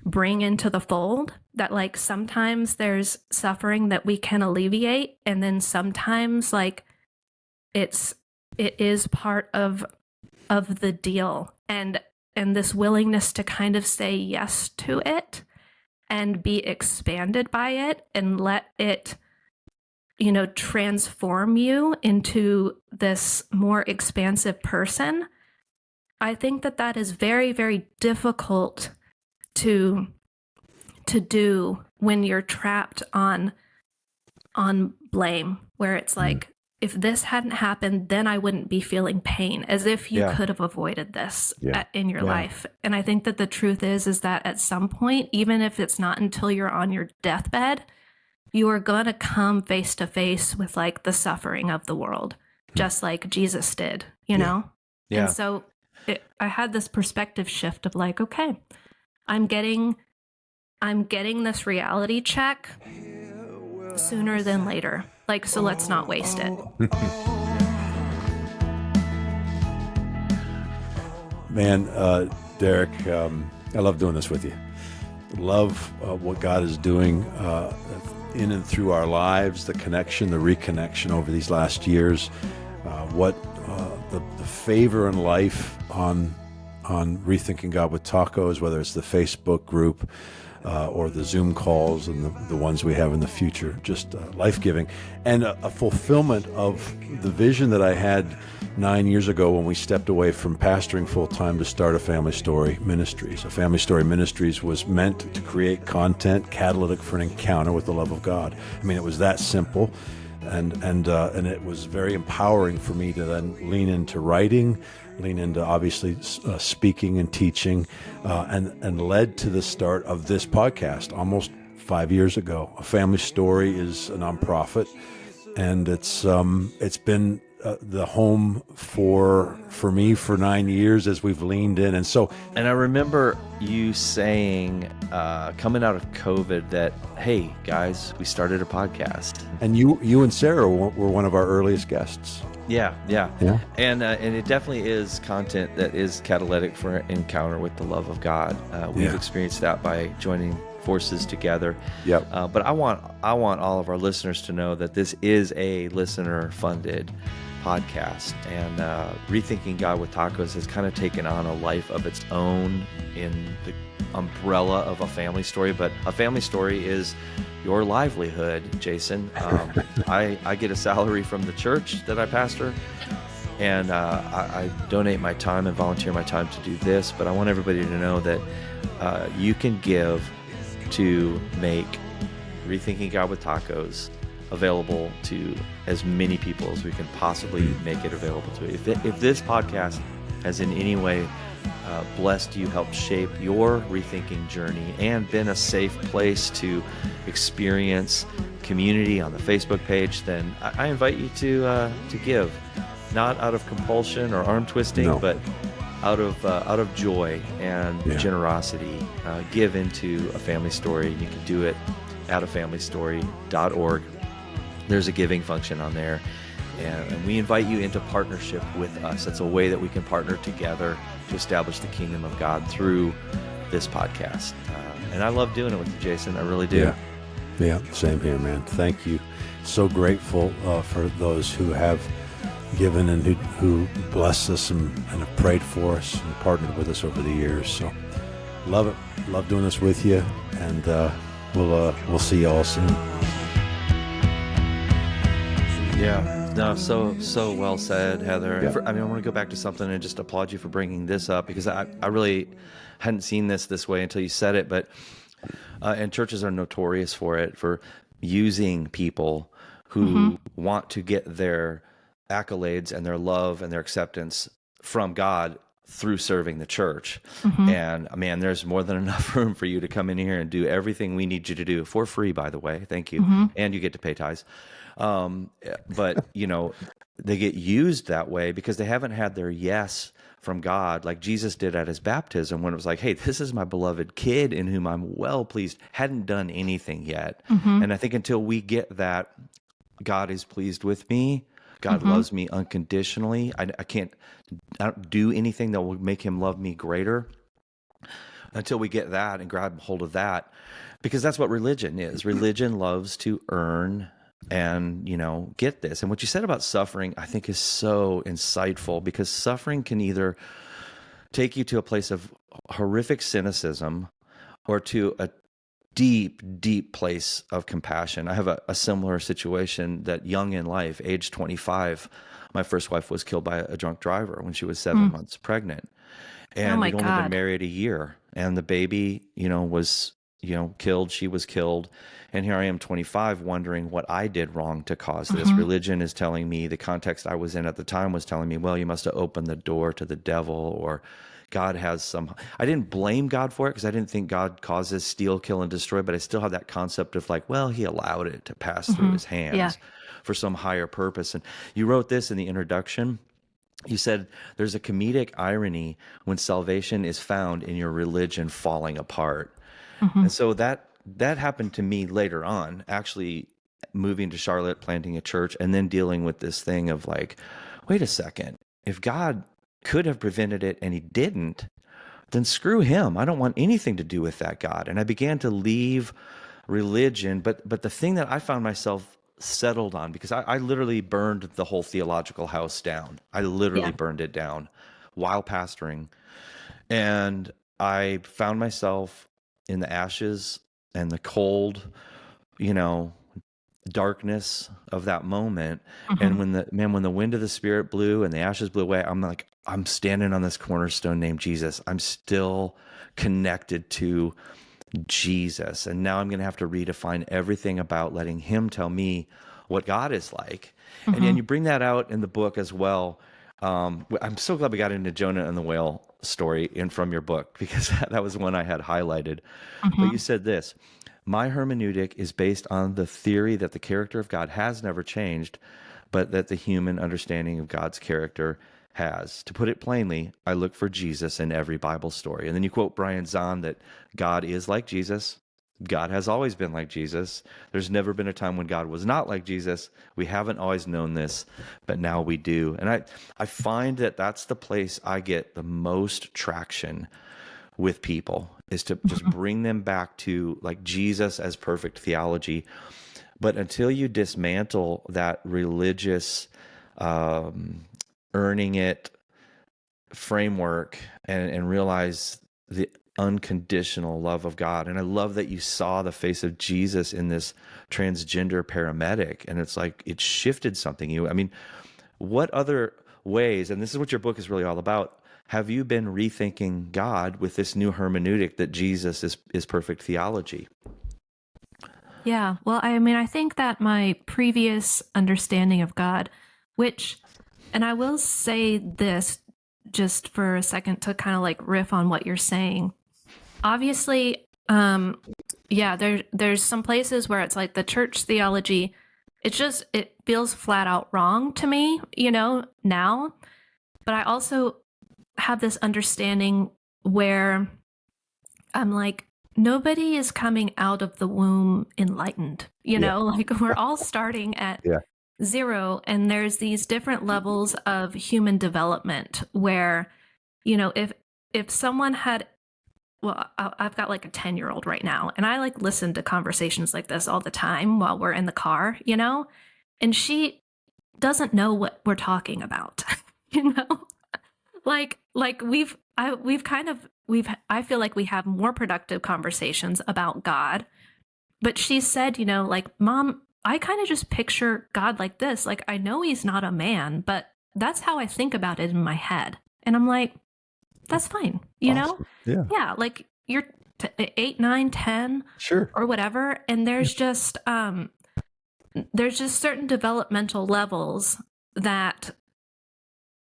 bring into the fold, that like sometimes there's suffering that we can alleviate, and then sometimes like it is part of the deal, and this willingness to kind of say yes to it and be expanded by it and let it, you know, transform you into this more expansive person. I think that is very, very difficult to do when you're trapped on blame, where it's like, if this hadn't happened, then I wouldn't be feeling pain, as if you could have avoided this in your life. And I think that the truth is that at some point, even if it's not until you're on your deathbed, you are going to come face to face with like the suffering of the world, just like Jesus did, you know? Yeah. And so I had this perspective shift of like, okay, I'm getting this reality check sooner than later. Like, so let's not waste it. Man, Derek, I love doing this with you. Love what God is doing in and through our lives, the connection, the reconnection over these last years, what the favor in life on Rethinking God with Tacos, whether it's the Facebook group or the Zoom calls and the ones we have in the future, just life-giving, and a fulfillment of the vision that I had 9 years ago when we stepped away from pastoring full-time to start a Family Story Ministries. A Family Story Ministries was meant to create content catalytic for an encounter with the love of God. I mean, it was that simple, and it was very empowering for me to then lean into writing, lean into obviously speaking and teaching, and led to the start of this podcast almost 5 years ago. A Family Story is a nonprofit, and it's been the home for me for 9 years as we've leaned in. And so, and I remember you saying, coming out of COVID, that, hey guys, we started a podcast. And you and Sarah were one of our earliest guests. Yeah. And it definitely is content that is catalytic for an encounter with the love of God. We've experienced that by joining forces together. Yep. But I want all of our listeners to know that this is a listener-funded podcast, and Rethinking God with Tacos has kind of taken on a life of its own in the umbrella of a family story. But a family story is your livelihood, Jason. I get a salary from the church that I pastor, and I donate my time and volunteer my time to do this. But I want everybody to know that you can give to make Rethinking God with Tacos available to as many people as we can possibly make it available to. If this podcast has in any way blessed you, helped shape your rethinking journey, and been a safe place to experience community on the Facebook page, then I invite you to give, not out of compulsion or arm twisting, but out of joy and generosity. Give into a family story. You can do it at afamilystory.org. There's a giving function on there, and we invite you into partnership with us. It's a way that we can partner together to establish the kingdom of God through this podcast. And I love doing it with you, Jason. I really do. Yeah, same here, man. Thank you. So grateful for those who have given and who blessed us and have prayed for us and partnered with us over the years. So love it. Love doing this with you, and we'll see you all soon. Yeah, no, so well said, Heather. Yeah. I want to go back to something and just applaud you for bringing this up, because I really hadn't seen this way until you said it. But and churches are notorious for it, for using people who want to get their accolades and their love and their acceptance from God through serving the church. And man, there's more than enough room for you to come in here and do everything we need you to do for free, by the way. Thank you. And you get to pay tithes. But they get used that way because they haven't had their yes from God, like Jesus did at his baptism, when it was like, hey, this is my beloved kid in whom I'm well pleased. Hadn't done anything yet. And I think until we get that, God is pleased with me, God loves me unconditionally, I don't do anything that will make him love me greater, until we get that and grab hold of that, because that's what religion is. Religion loves to earn and get this. And what you said about suffering, I think, is so insightful, because suffering can either take you to a place of horrific cynicism or to a deep place of compassion. I have a similar situation that young in life, age 25, my first wife was killed by a drunk driver when she was 7 months pregnant. And we'd only been married a year, and the baby, was, killed. She was killed. And here I am, 25, wondering what I did wrong to cause this. Religion is telling me, the context I was in at the time was telling me, well, you must have opened the door to the devil, or God has some. I didn't blame God for it, because I didn't think God causes steal, kill, and destroy, but I still had that concept of like, well, he allowed it to pass through his hands for some higher purpose. And you wrote this in the introduction. You said there's a comedic irony when salvation is found in your religion falling apart. And so that happened to me later on, actually moving to Charlotte, planting a church, and then dealing with this thing of like, wait a second, if God could have prevented it and he didn't, then screw him. I don't want anything to do with that God. And I began to leave religion, but the thing that I found myself settled on, because I literally burned the whole theological house down. I literally burned it down while pastoring. And I found myself in the ashes and the cold, darkness of that moment. And when the wind of the Spirit blew and the ashes blew away, I'm like, I'm standing on this cornerstone named Jesus. I'm still connected to Jesus. And now I'm going to have to redefine everything about letting him tell me what God is like. And then you bring that out in the book as well. I'm so glad we got into Jonah and the whale story from your book, because that was one I had highlighted. But you said this: my hermeneutic is based on the theory that the character of God has never changed, but that the human understanding of God's character has. To put it plainly, I look for Jesus in every Bible story. And then you quote Brian Zahn that God is like Jesus. God has always been like Jesus. There's never been a time when God was not like Jesus. We haven't always known this, but now we do. And I find that that's the place I get the most traction with people, is to just bring them back to like Jesus as perfect theology. But until you dismantle that religious earning it framework and realize the unconditional love of God. And I love that you saw the face of Jesus in this transgender paramedic, and it's like it shifted something. I mean, what other ways, and this is what your book is really all about, have you been rethinking God with this new hermeneutic that Jesus is perfect theology? Yeah, well, I mean, I think that my previous understanding of God, and I will say this just for a second to kind of like riff on what you're saying. Obviously, there's some places where it's like the church theology, it feels flat out wrong to me, now. But I also have this understanding where I'm like, nobody is coming out of the womb enlightened, like we're all starting at zero, and there's these different levels of human development where, if someone had, well, I've got like a 10-year-old right now, and I like listen to conversations like this all the time while we're in the car, and she doesn't know what we're talking about, like I feel like we have more productive conversations about God, but she said, like, Mom, I kind of just picture God like this. Like, I know he's not a man, but that's how I think about it in my head. And I'm like, that's fine, Awesome. Yeah. Yeah, like you're 8, 9, 10, Sure, or whatever, and there's just certain developmental levels that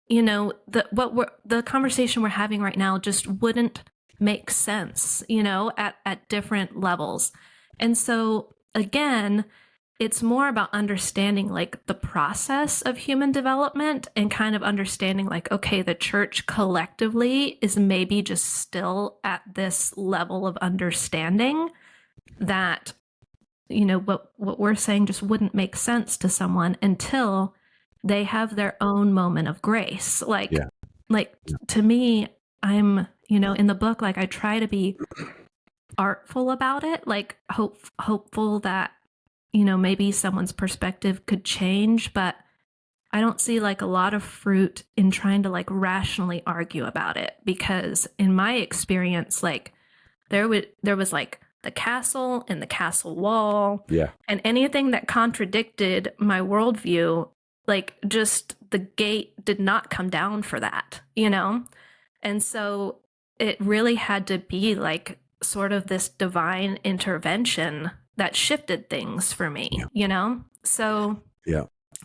the conversation we're having right now just wouldn't make sense, at different levels. And so again, it's more about understanding like the process of human development and kind of understanding like, okay, the church collectively is maybe just still at this level of understanding that, what we're saying just wouldn't make sense to someone until they have their own moment of grace. Like to me, I'm, in the book, like I try to be artful about it, like hopeful that, maybe someone's perspective could change, but I don't see like a lot of fruit in trying to like rationally argue about it, because in my experience, like there was like the castle and the castle wall, and anything that contradicted my worldview, like just the gate did not come down for that, and so it really had to be like sort of this divine intervention that shifted things for me, So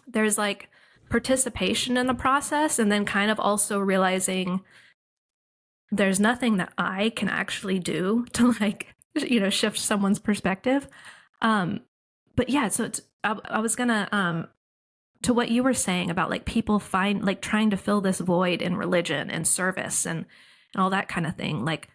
there's like participation in the process, and then kind of also realizing there's nothing that I can actually do to like, shift someone's perspective. But yeah, so I was gonna, to what you were saying about like people trying to fill this void in religion and service and all that kind of thing. Like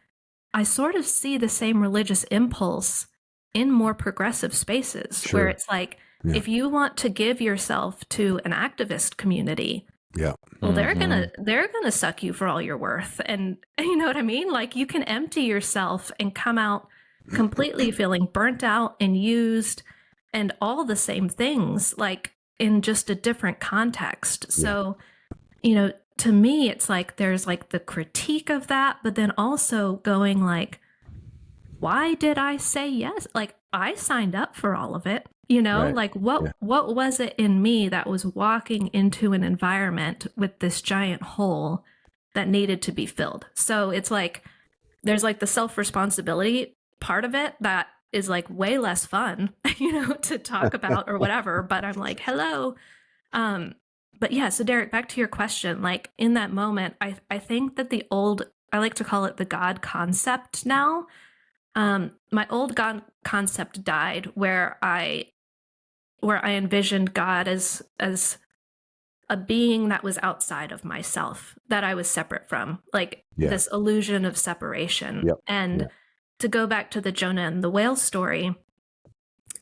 I sort of see the same religious impulse in more progressive spaces where it's like, if you want to give yourself to an activist community, well, they're gonna suck you for all you're worth. And you know what I mean? Like you can empty yourself and come out completely feeling burnt out and used and all the same things, like in just a different context. So, to me, it's like there's like the critique of that, but then also going like, why did I say yes? Like I signed up for all of it, like what was it in me that was walking into an environment with this giant hole that needed to be filled? So it's like, there's like the self-responsibility part of it that is like way less fun, to talk about or whatever. But I'm like, hello. But yeah, so Derek, back to your question, like in that moment, I think that I like to call it the God concept now. My old God concept died where I envisioned God as a being that was outside of myself, that I was separate from, like this illusion of separation. Yep. And to go back to the Jonah and the whale story,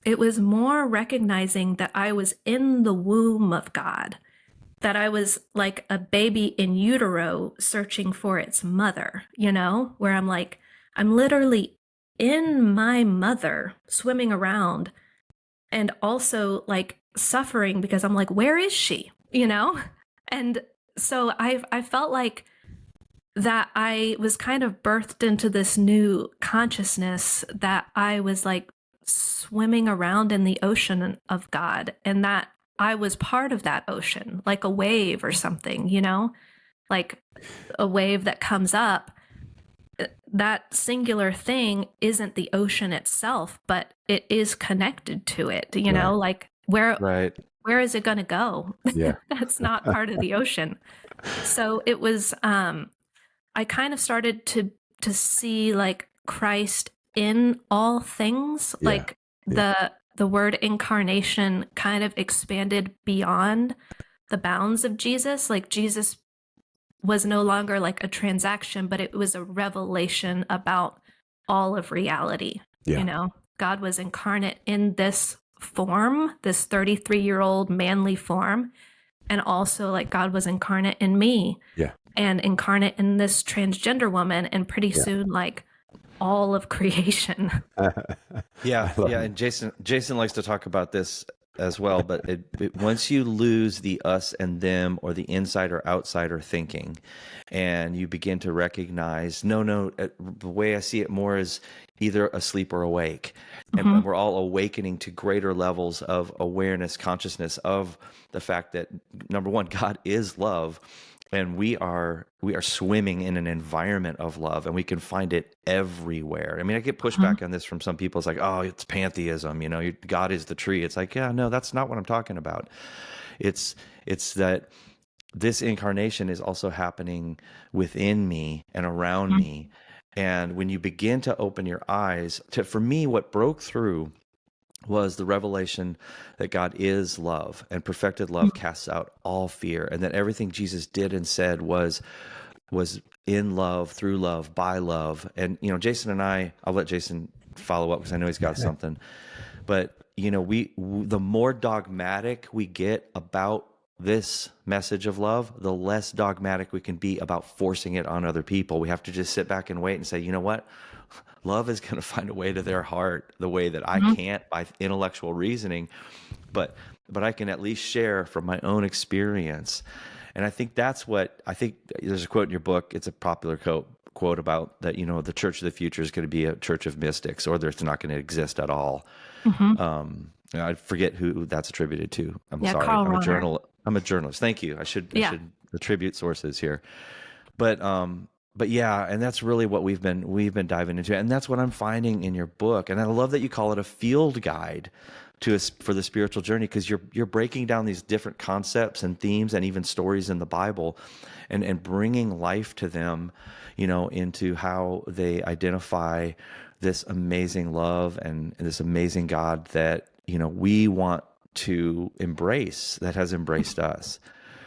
it was more recognizing that I was in the womb of God, that I was like a baby in utero searching for its mother, you know, where I'm like, I'm literally in my mother swimming around, and also like suffering because I'm like, where is she? You know? And so I felt like that I was kind of birthed into this new consciousness, that I was like swimming around in the ocean of God, and that I was part of that ocean, like a wave or something, you know, like a wave that comes up. That singular thing isn't the ocean itself, but it is connected to it, you know, like where is it going to go? Yeah. That's not part of the ocean. So it was, I kind of started to see like Christ in all things, like the word incarnation kind of expanded beyond the bounds of Jesus. Like Jesus was no longer like a transaction, but it was a revelation about all of reality. You know, God was incarnate in this form, this 33-year-old manly form. And also like God was incarnate in me and incarnate in this transgender woman. And pretty soon, like all of creation. And Jason likes to talk about this as well, but once you lose the us and them, or the insider outsider thinking, and you begin to recognize, the way I see it more is either asleep or awake, and we're all awakening to greater levels of awareness, consciousness of the fact that, number one, God is love, and we are swimming in an environment of love, and we can find it everywhere. I mean, I get pushback on this from some people. It's like, oh, it's pantheism, you know, God is the tree. It's like, yeah, no, that's not what I'm talking about. It's that this incarnation is also happening within me and around me. And when you begin to open your eyes for me, what broke through was the revelation that God is love, and perfected love casts out all fear, and that everything Jesus did and said was in love, through love, by love. And, you know, Jason and I'll let Jason follow up because I know he's got something, but, you know, the more dogmatic we get about this message of love, the less dogmatic we can be about forcing it on other people. We have to just sit back and wait and say, you know what? Love is going to find a way to their heart, the way that I can't by intellectual reasoning, but I can at least share from my own experience. And I think that's what there's a quote in your book. It's a popular quote about that, you know, the church of the future is going to be a church of mystics, or it's not going to exist at all. I forget who that's attributed to. I'm sorry. I'm a journalist. Thank you. I should attribute sources here. But yeah, and that's really what we've been diving into, and that's what I'm finding in your book. And I love that you call it a field guide for the spiritual journey, because you're breaking down these different concepts and themes and even stories in the Bible, and bringing life to them, you know, into how they identify this amazing love and this amazing God that, you know, we want to embrace, that has embraced us.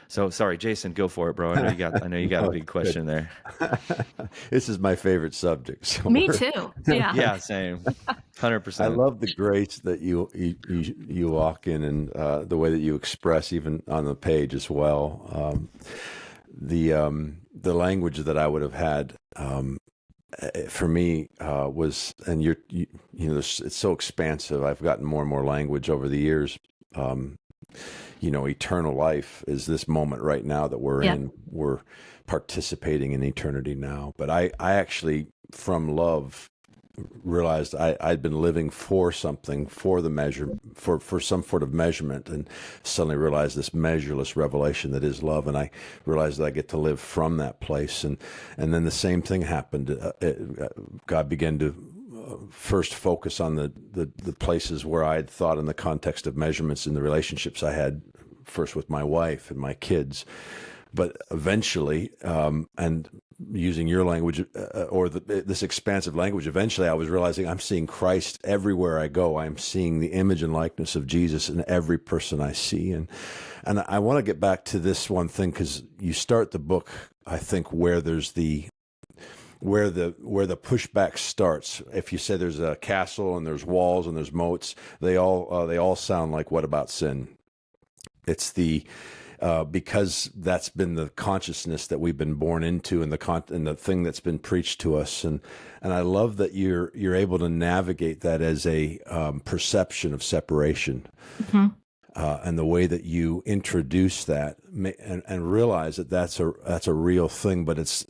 So sorry, Jason, go for it, bro. I know you got a big question there. This is my favorite subject. So Me too. Yeah. Yeah, same. 100%. I love the grace that you walk in, and the way that you express, even on the page as well. The language that I would have had for me was, and you know, it's so expansive. I've gotten more and more language over the years. You know, eternal life is this moment right now that we're in. We're participating in eternity now. But I actually, from love, realized I'd been living for something, for the measure, for some sort of measurement, and suddenly realized this measureless revelation that is love. And I realized that I get to live from that place. And then the same thing happened. God began to first focus on the places where I had thought in the context of measurements in the relationships I had, first with my wife and my kids, but eventually, and using your language or this expansive language, eventually I was realizing I'm seeing Christ everywhere I go. I'm seeing the image and likeness of Jesus in every person I see. And I want to get back to this one thing, because you start the book, I think, where the pushback starts. If you say there's a castle and there's walls and there's moats, they all sound like, what about sin? It's because that's been the consciousness that we've been born into, and the thing that's been preached to us. And I love that you're able to navigate that as a perception of separation, and the way that you introduce that and realize that that's a real thing. But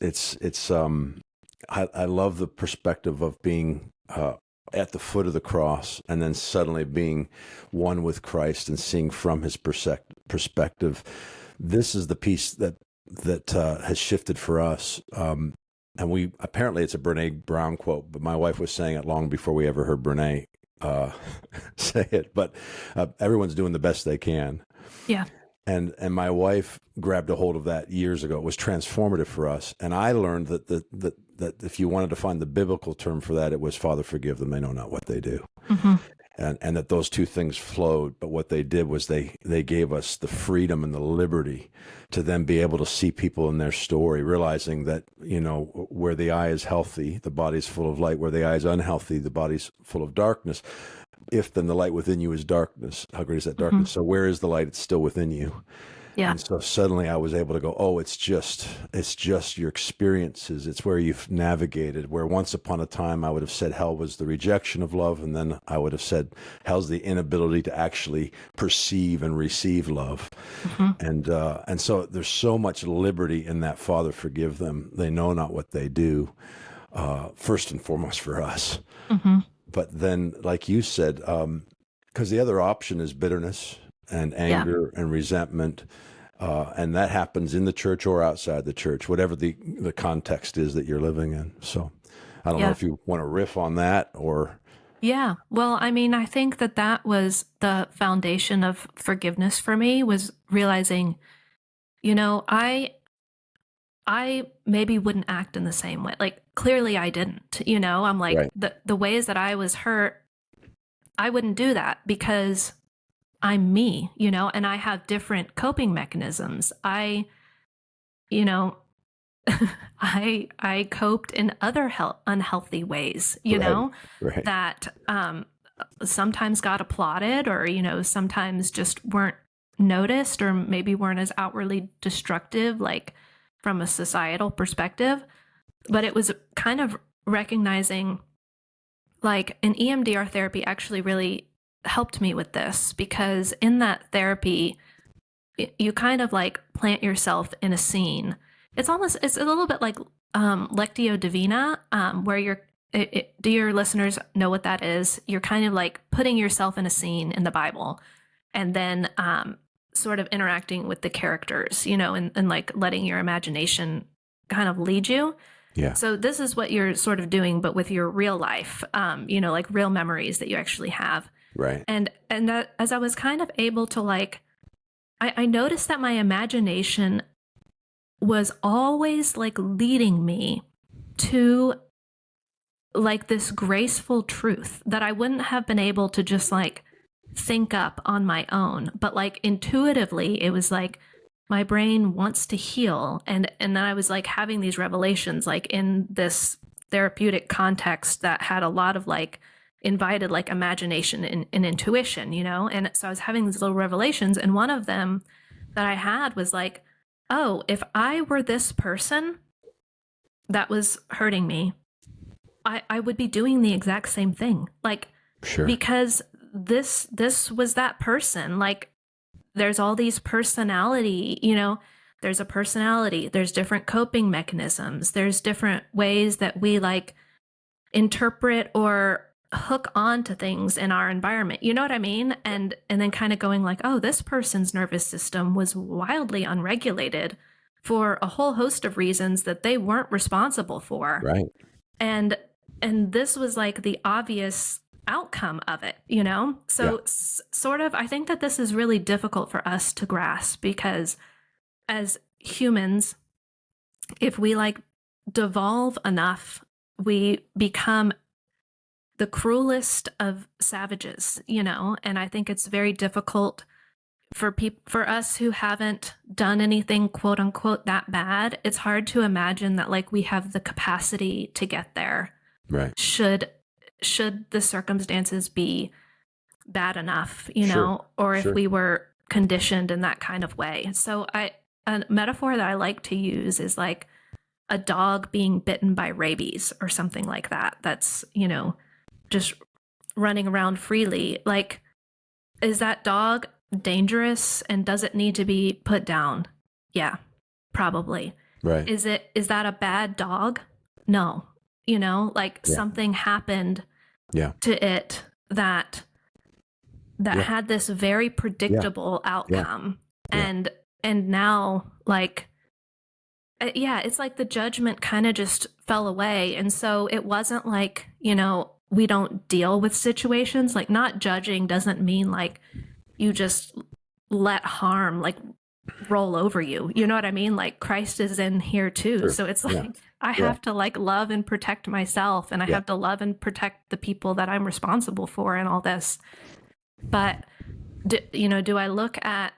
I love the perspective of being at the foot of the cross, and then suddenly being one with Christ and seeing from his perspective. This is the piece that has shifted for us. And apparently it's a Brene Brown quote, but my wife was saying it long before we ever heard Brene say it. But everyone's doing the best they can. Yeah. And my wife grabbed a hold of that years ago. It was transformative for us. And I learned that if you wanted to find the biblical term for that, it was, Father, forgive them, they know not what they do. And that those two things flowed. But what they did was they gave us the freedom and the liberty to then be able to see people in their story, realizing that, where the eye is healthy, the body's full of light. Where the eye is unhealthy, the body's full of darkness. If then the light within you is darkness, how great is that darkness? So where is the light? It's still within you. Yeah. And so suddenly I was able to go, oh, it's just your experiences. It's where you've navigated, where once upon a time I would have said hell was the rejection of love. And then I would have said hell's the inability to actually perceive and receive love. And so there's so much liberty in that, Father, forgive them. They know not what they do, first and foremost for us. But then, like you said, because the other option is bitterness and anger and resentment, and that happens in the church or outside the church, whatever the context is that you're living in. So I don't know if you want to riff on that or... Yeah. Well, I mean, I think that was the foundation of forgiveness for me, was realizing, I maybe wouldn't act in the same way. Like, clearly I didn't, I'm like, right. The ways that I was hurt, I wouldn't do that because I'm me, and I have different coping mechanisms. I coped in other unhealthy ways, right. that sometimes got applauded, or, sometimes just weren't noticed, or maybe weren't as outwardly destructive, like from a societal perspective. But it was kind of recognizing, like, an EMDR therapy actually really helped me with this, because in that therapy, you kind of like plant yourself in a scene. It's a little bit like Lectio Divina, where do your listeners know what that is? You're kind of like putting yourself in a scene in the Bible, and then sort of interacting with the characters, and like letting your imagination kind of lead you. Yeah. So this is what you're sort of doing, but with your real life, like real memories that you actually have. Right. And that, as I was kind of able to, like, I noticed that my imagination was always like leading me to like this graceful truth that I wouldn't have been able to just like think up on my own. But like intuitively, it was like my brain wants to heal. And then I was like having these revelations, like in this therapeutic context that had a lot of like invited like imagination and intuition, And so I was having these little revelations. And one of them that I had was like, oh, if I were this person that was hurting me, I would be doing the exact same thing. Like, sure. Because this was that person. Like, there's all these personality, there's a personality, there's different coping mechanisms, there's different ways that we like interpret or hook on to things in our environment. You know what I mean? And then kind of going like, oh, this person's nervous system was wildly unregulated for a whole host of reasons that they weren't responsible for. Right. And this was like the obvious outcome of it, So sort of, I think that this is really difficult for us to grasp, because as humans, if we like devolve enough, we become the cruelest of savages, you know, and I think it's very difficult for us who haven't done anything quote unquote that bad. It's hard to imagine that like we have the capacity to get there. Right. Should the circumstances be bad enough, you know, or if we were conditioned in that kind of way. So a metaphor that I like to use is like a dog being bitten by rabies or something like that. That's, you know, just running around freely. Like, is that dog dangerous and does it need to be put down? Yeah, probably. Right. Is that a bad dog? No. You know, like something happened to it that had this very predictable outcome. And now like it's like the judgment kind of just fell away. And so it wasn't like, you know, we don't deal with situations. Like, not judging doesn't mean like you just let harm like roll over you. You know what I mean? Like, Christ is in here too. Sure. So it's like I have to like love and protect myself, and I have to love and protect the people that I'm responsible for and all this. But do I look at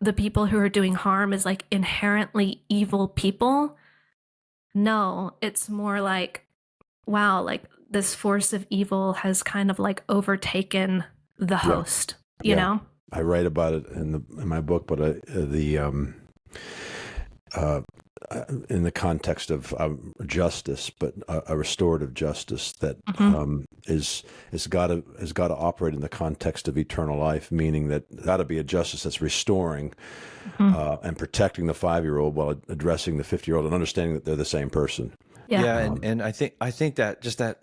the people who are doing harm as like inherently evil people? No, it's more like, wow, like this force of evil has kind of like overtaken the host, you know? I write about it in my book, but in the context of justice, but a restorative justice that has got to operate in the context of eternal life, meaning that got to be a justice that's restoring and protecting the 5-year-old while addressing the 50-year-old and understanding that they're the same person. Yeah, and I think that just that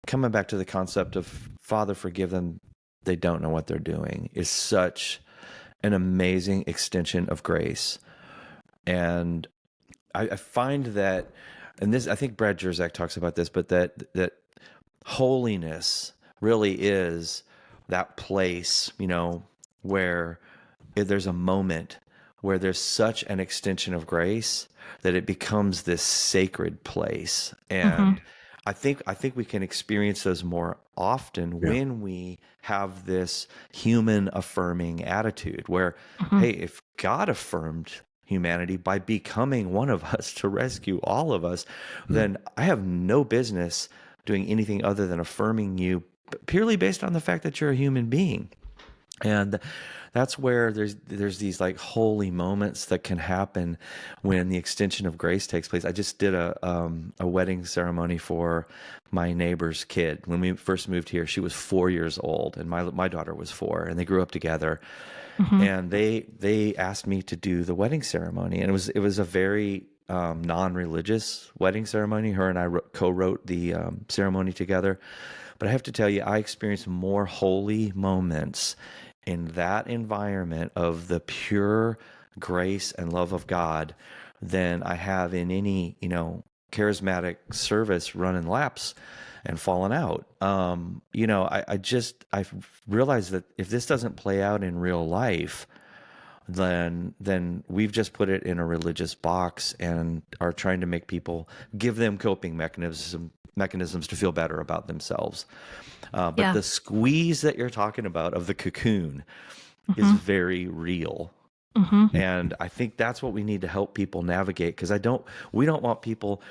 coming back to the concept of Father, forgive them, they don't know what they're doing, is such an amazing extension of grace. And I find that, and this, I think Brad Jerzak talks about this, but that holiness really is that place, you know, where there's a moment where there's such an extension of grace that it becomes this sacred place. And I think we can experience those more often when we have this human affirming attitude where, hey, if God affirmed humanity by becoming one of us to rescue all of us, then I have no business doing anything other than affirming you purely based on the fact that you're a human being. And that's where there's these like holy moments that can happen when the extension of grace takes place. I just did a wedding ceremony for my neighbor's kid. When we first moved here, she was 4 years old, and my daughter was 4, and they grew up together. And they asked me to do the wedding ceremony, and it was a very non-religious wedding ceremony. Her and I co-wrote the ceremony together. But I have to tell you, I experienced more holy moments in that environment of the pure grace and love of God than I have in any, you know, charismatic service running laps and falling out. You know, I realized that if this doesn't play out in real life, then we've just put it in a religious box and are trying to make people, give them coping mechanisms to feel better about themselves. But the squeeze that you're talking about of the cocoon is very real. And I think that's what we need to help people navigate, because we don't want people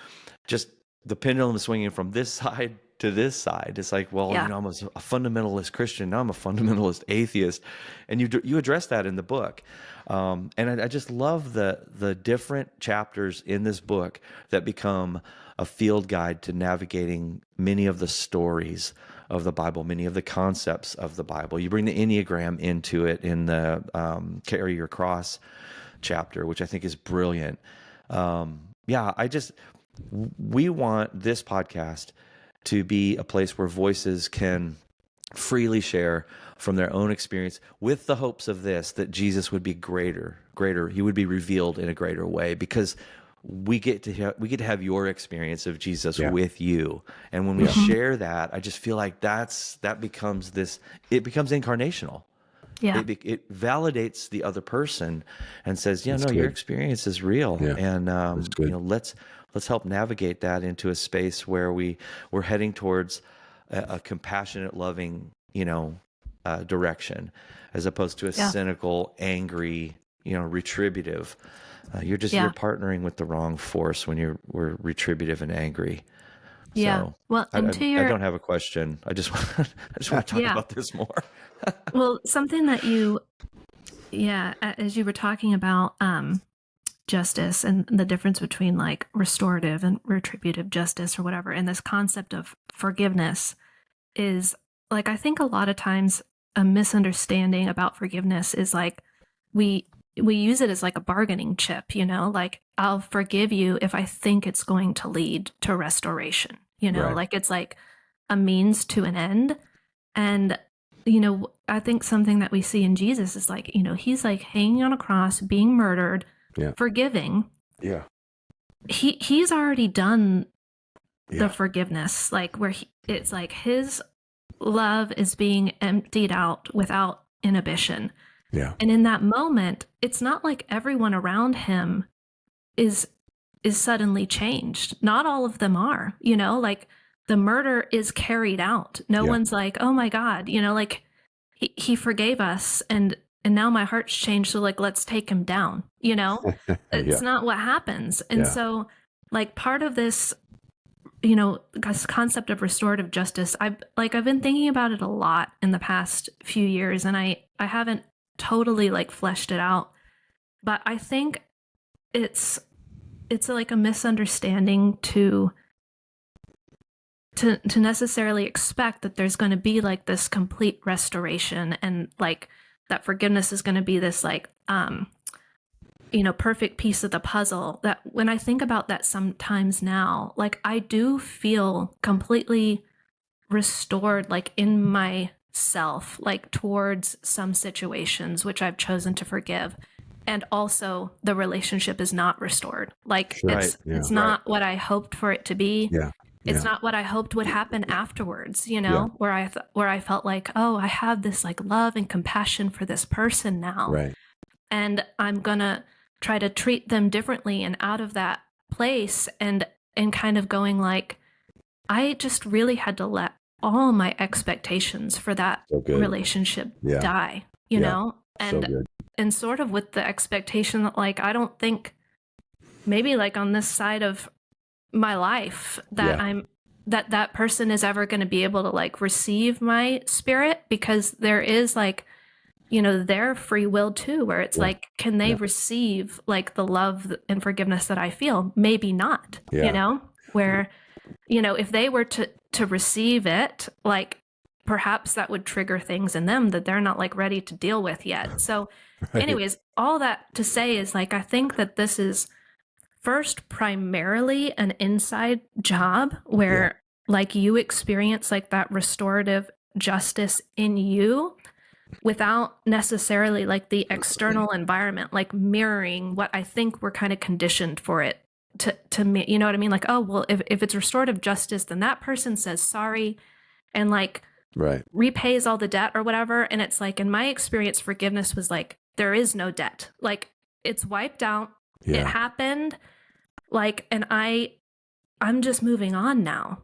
just the pendulum swinging from this side to this side. It's like, well, you know, I'm a fundamentalist Christian, now I'm a fundamentalist atheist. And you address that in the book. And I just love the different chapters in this book that become a field guide to navigating many of the stories of the Bible, many of the concepts of the Bible. You bring the Enneagram into it in the Carry Your Cross chapter, which I think is brilliant. We want this podcast to be a place where voices can freely share from their own experience with the hopes of this, that Jesus would be greater, he would be revealed in a greater way, because we get to have your experience of Jesus with you. And when we share that, I just feel like it becomes incarnational. Yeah. it validates the other person and says, yeah, That's no, your good. experience is real. Yeah. And, That's good. let's help navigate that into a space where we're heading towards a compassionate, loving, direction, as opposed to a Yeah. cynical, angry, retributive. You're Yeah. partnering with the wrong force when we're retributive and angry. Yeah. So Well, and to I your, don't have a question. I just want to talk yeah. about this more. Well, something that as you were talking about justice and the difference between like restorative and retributive justice or whatever, and this concept of forgiveness is like, I think a lot of times a misunderstanding about forgiveness is like we use it as like a bargaining chip, like I'll forgive you if I think it's going to lead to restoration, Right. like it's like a means to an end. And I think something that we see in Jesus is like, he's like hanging on a cross, being murdered, Yeah. forgiving. Yeah. He's already done the Yeah. forgiveness, like where it's like his love is being emptied out without inhibition. Yeah. And in that moment, it's not like everyone around him is suddenly changed. Not all of them are, like the murder is carried out. No Yeah. one's like, oh my God, like he forgave us and now my heart's changed. So like, let's take him down, it's Yeah. not what happens. And Yeah. so like part of this, this concept of restorative justice, I've been thinking about it a lot in the past few years, and I haven't totally like fleshed it out, but I think it's like a misunderstanding to necessarily expect that there's going to be like this complete restoration and like that forgiveness is going to be this like perfect piece of the puzzle. That when I think about that sometimes now, like I do feel completely restored, like in myself, like towards some situations which I've chosen to forgive. And also the relationship is not restored. Like Sure. it's not what I hoped for it to be. Yeah. It's not what I hoped would happen afterwards, Yeah. where I felt like, oh, I have this like love and compassion for this person now. Right. And I'm going to try to treat them differently, and out of that place and kind of going like, I just really had to let all my expectations for that relationship die, you know? And and sort of with the expectation that like I don't think maybe like on this side of my life that that person is ever going to be able to like receive my spirit, because there is like their free will too, where it's like, can they receive like the love and forgiveness that I feel? Maybe not, where if they were to receive it, like perhaps that would trigger things in them that they're not like ready to deal with yet. So anyways, all that to say is like, I think that this is first primarily an inside job where like you experience like that restorative justice in you without necessarily like the external environment like mirroring what I think we're kind of conditioned for it to me. You know what I mean? Like, oh well, if it's restorative justice, then that person says sorry and like repays all the debt or whatever. And it's like, in my experience, forgiveness was like, there is no debt. Like it's wiped out. It happened. Like, and I'm just moving on now,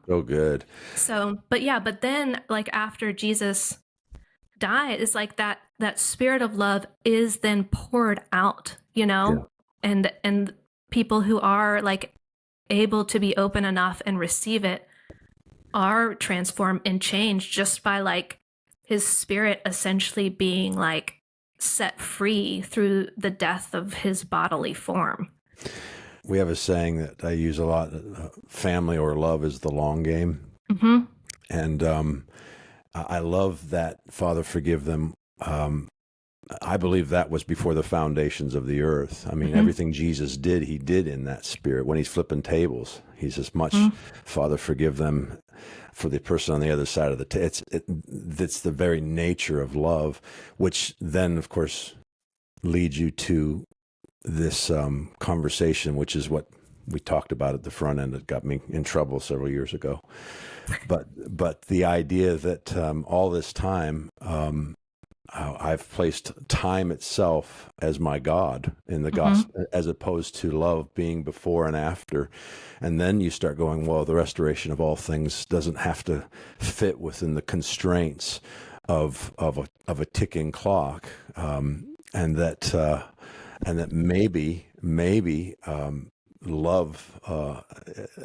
Oh, good. So, but then like after Jesus died, it's like that spirit of love is then poured out, and people who are like able to be open enough and receive it are transformed and changed just by like his spirit essentially being like set free through the death of his bodily form. We have a saying that I use a lot: family or love is the long game. Mm-hmm. And I love that, Father, forgive them. I believe that was before the foundations of the earth. I mean, everything Jesus did, he did in that spirit. When he's flipping tables, he's as much, Father, forgive them, for the person on the other side of the table. It's the very nature of love, which then, of course, leads you to this conversation, which is what we talked about at the front end that got me in trouble several years ago. But the idea that all this time, I've placed time itself as my God in the Mm-hmm. gospel, as opposed to love being before and after. And then you start going, well, the restoration of all things doesn't have to fit within the constraints of a ticking clock, and that maybe love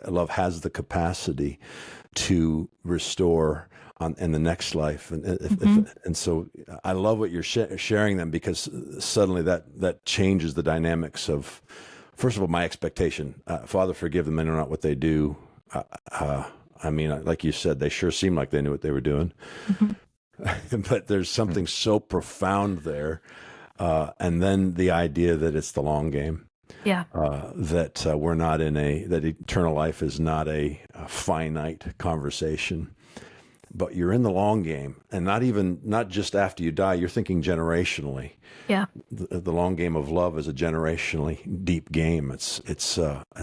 love has the capacity to restore in the next life, and so I love what you're sharing them, because suddenly that changes the dynamics of, first of all, my expectation. Father, forgive them; they know not what they do. I mean, like you said, they sure seem like they knew what they were doing, but there's something so profound there, and then the idea that it's the long game. Yeah. That we're not that eternal life is not a finite conversation, but you're in the long game, and not just after you die. You're thinking generationally. Yeah. The long game of love is a generationally deep game. And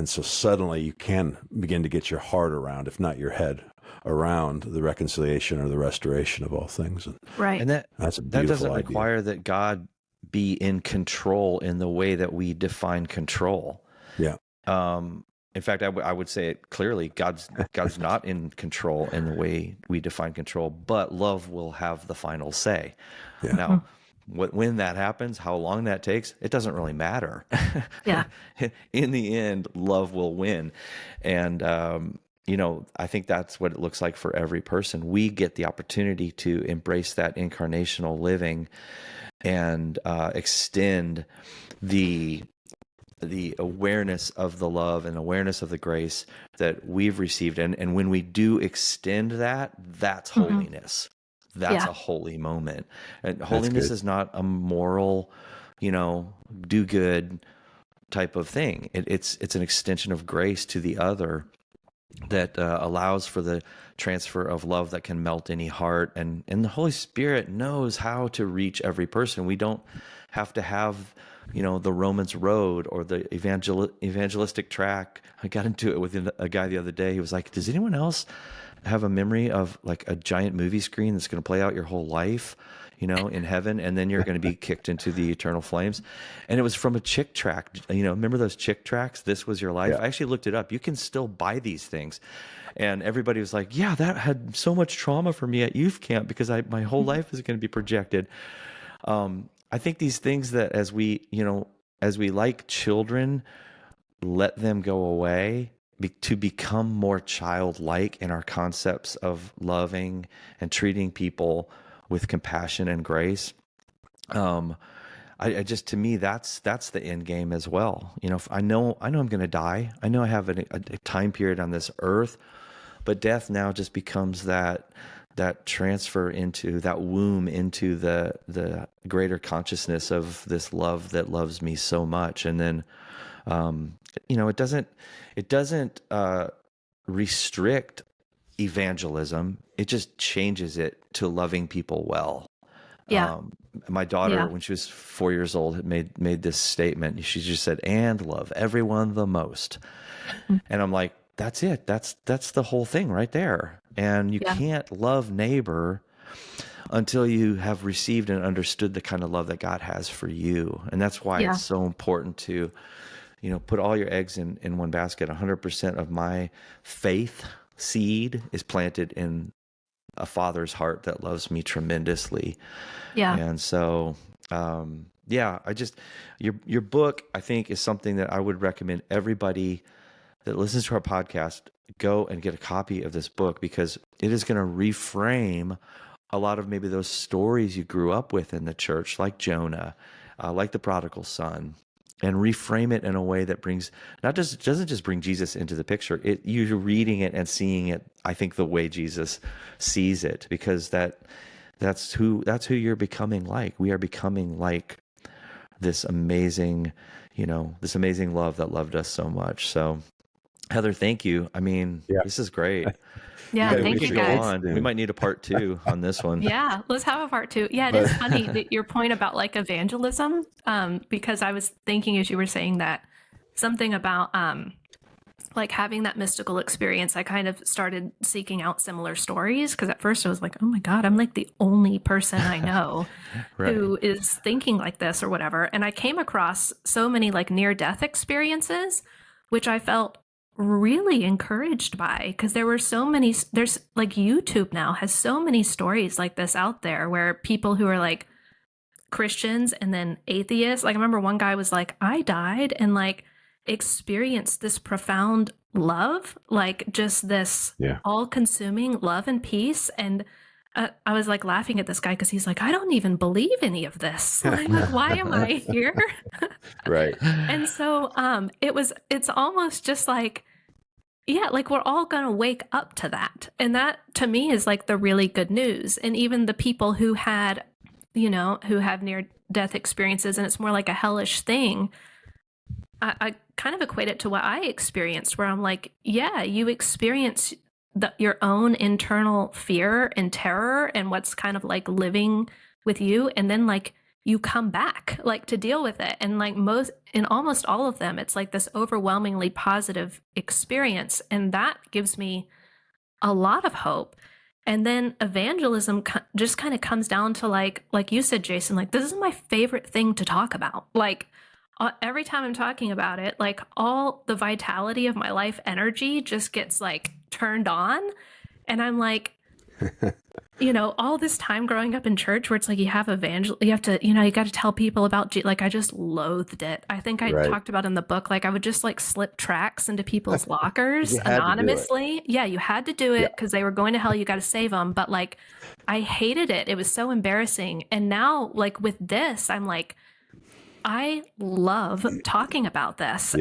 so suddenly you can begin to get your heart around, if not your head, around the reconciliation or the restoration of all things. Right. And that's a that beautiful doesn't idea. require that God be in control in the way that we define control. Yeah. In fact, I would say it clearly. God's not in control in the way we define control, but love will have the final say. Yeah. Now, when that happens, how long that takes, it doesn't really matter. Yeah. In the end, love will win. And, I think that's what it looks like for every person. We get the opportunity to embrace that incarnational living and extend the awareness of the love and awareness of the grace that we've received. And when we do extend that, that's holiness. That's a holy moment. And holiness is not a moral, do good type of thing. It's an extension of grace to the other that allows for the transfer of love that can melt any heart. And the Holy Spirit knows how to reach every person. We don't have to have, the Romans road or the evangelistic track. I got into it with a guy the other day. He was like, does anyone else have a memory of like a giant movie screen that's going to play out your whole life, in heaven, and then you're going to be kicked into the eternal flames? And it was from a Chick track. Remember those Chick tracks? This Was Your Life. Yeah. I actually looked it up. You can still buy these things. And everybody was like, yeah, that had so much trauma for me at youth camp because my whole life is going to be projected. I think these things that as we like children, let them go away to become more childlike in our concepts of loving and treating people with compassion and grace. I just, to me, that's the end game as well. If I know I'm going to die. I know I have a time period on this earth, but death now just becomes that transfer into that womb, into the greater consciousness of this love that loves me so much. And then, it doesn't restrict evangelism. It just changes it to loving people well. Yeah. My daughter, when she was 4 years old, had made this statement. She just said, "And love everyone the most." And I'm like, that's it. That's the whole thing right there. And you can't love neighbor until you have received and understood the kind of love that God has for you. And that's why it's so important to, put all your eggs in one basket. 100% of my faith seed is planted in a father's heart that loves me tremendously. Yeah. And so, your book, I think, is something that I would recommend everybody that listens to our podcast go and get a copy of this book, because it is going to reframe a lot of maybe those stories you grew up with in the church, like Jonah, like the prodigal son, and reframe it in a way that brings doesn't just bring Jesus into the picture. You're reading it and seeing it, I think, the way Jesus sees it, because that's who you're becoming like. We are becoming like this amazing love that loved us so much. So, Heather, thank you. I mean, this is great. Yeah, thank you guys. We might need a part 2 on this one. Yeah, let's have a part 2. Yeah, it is funny that your point about like evangelism, because I was thinking as you were saying that something about like having that mystical experience, I kind of started seeking out similar stories, because at first I was like, oh my God, I'm like the only person I know Right. who is thinking like this or whatever. And I came across so many like near death experiences, which I felt really encouraged by, because there were so many. There's like YouTube now has so many stories like this out there where people who are like Christians and then atheists. Like I remember one guy was like, I died and like experienced this profound love, like just this all consuming love and peace. And I was like laughing at this guy because he's like, I don't even believe any of this. I'm like, why am I here? Right. And so it's almost just like, yeah, like we're all going to wake up to that. And that to me is like the really good news. And even the people who had, who have near death experiences and it's more like a hellish thing, I kind of equate it to what I experienced, where I'm like, yeah, you experience your own internal fear and terror and what's kind of like living with you. And then like you come back like to deal with it. And like in almost all of them, it's like this overwhelmingly positive experience. And that gives me a lot of hope. And then evangelism just kind of comes down to like you said, Jason, like this is my favorite thing to talk about. Like every time I'm talking about it, like all the vitality of my life energy just gets like turned on. And I'm like, all this time growing up in church where it's like you have you have to, you got to tell people about like I just loathed it. I think I talked about in the book, like I would just like slip tracts into people's lockers anonymously. Yeah, you had to do it because they were going to hell. You got to save them. But like I hated it. It was so embarrassing. And now like with this, I'm like, I love talking about this.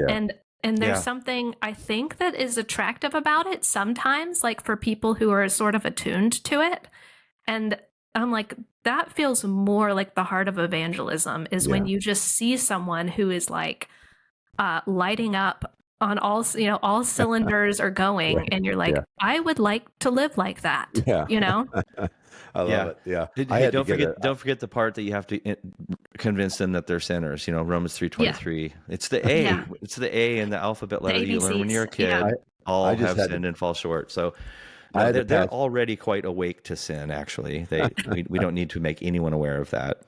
And there's something I think that is attractive about it sometimes, like for people who are sort of attuned to it. And I'm like, that feels more like the heart of evangelism is when you just see someone who is like lighting up on all cylinders are going, and you're like, I would like to live like that. I love it. Yeah. Hey, don't forget the part that you have to convince them that they're sinners. Romans 3:23. It's the A. Yeah. It's the A in the alphabet letter that you learn when you're a kid. Yeah. All have sinned and fall short. So they're already quite awake to sin. Actually, we don't need to make anyone aware of that.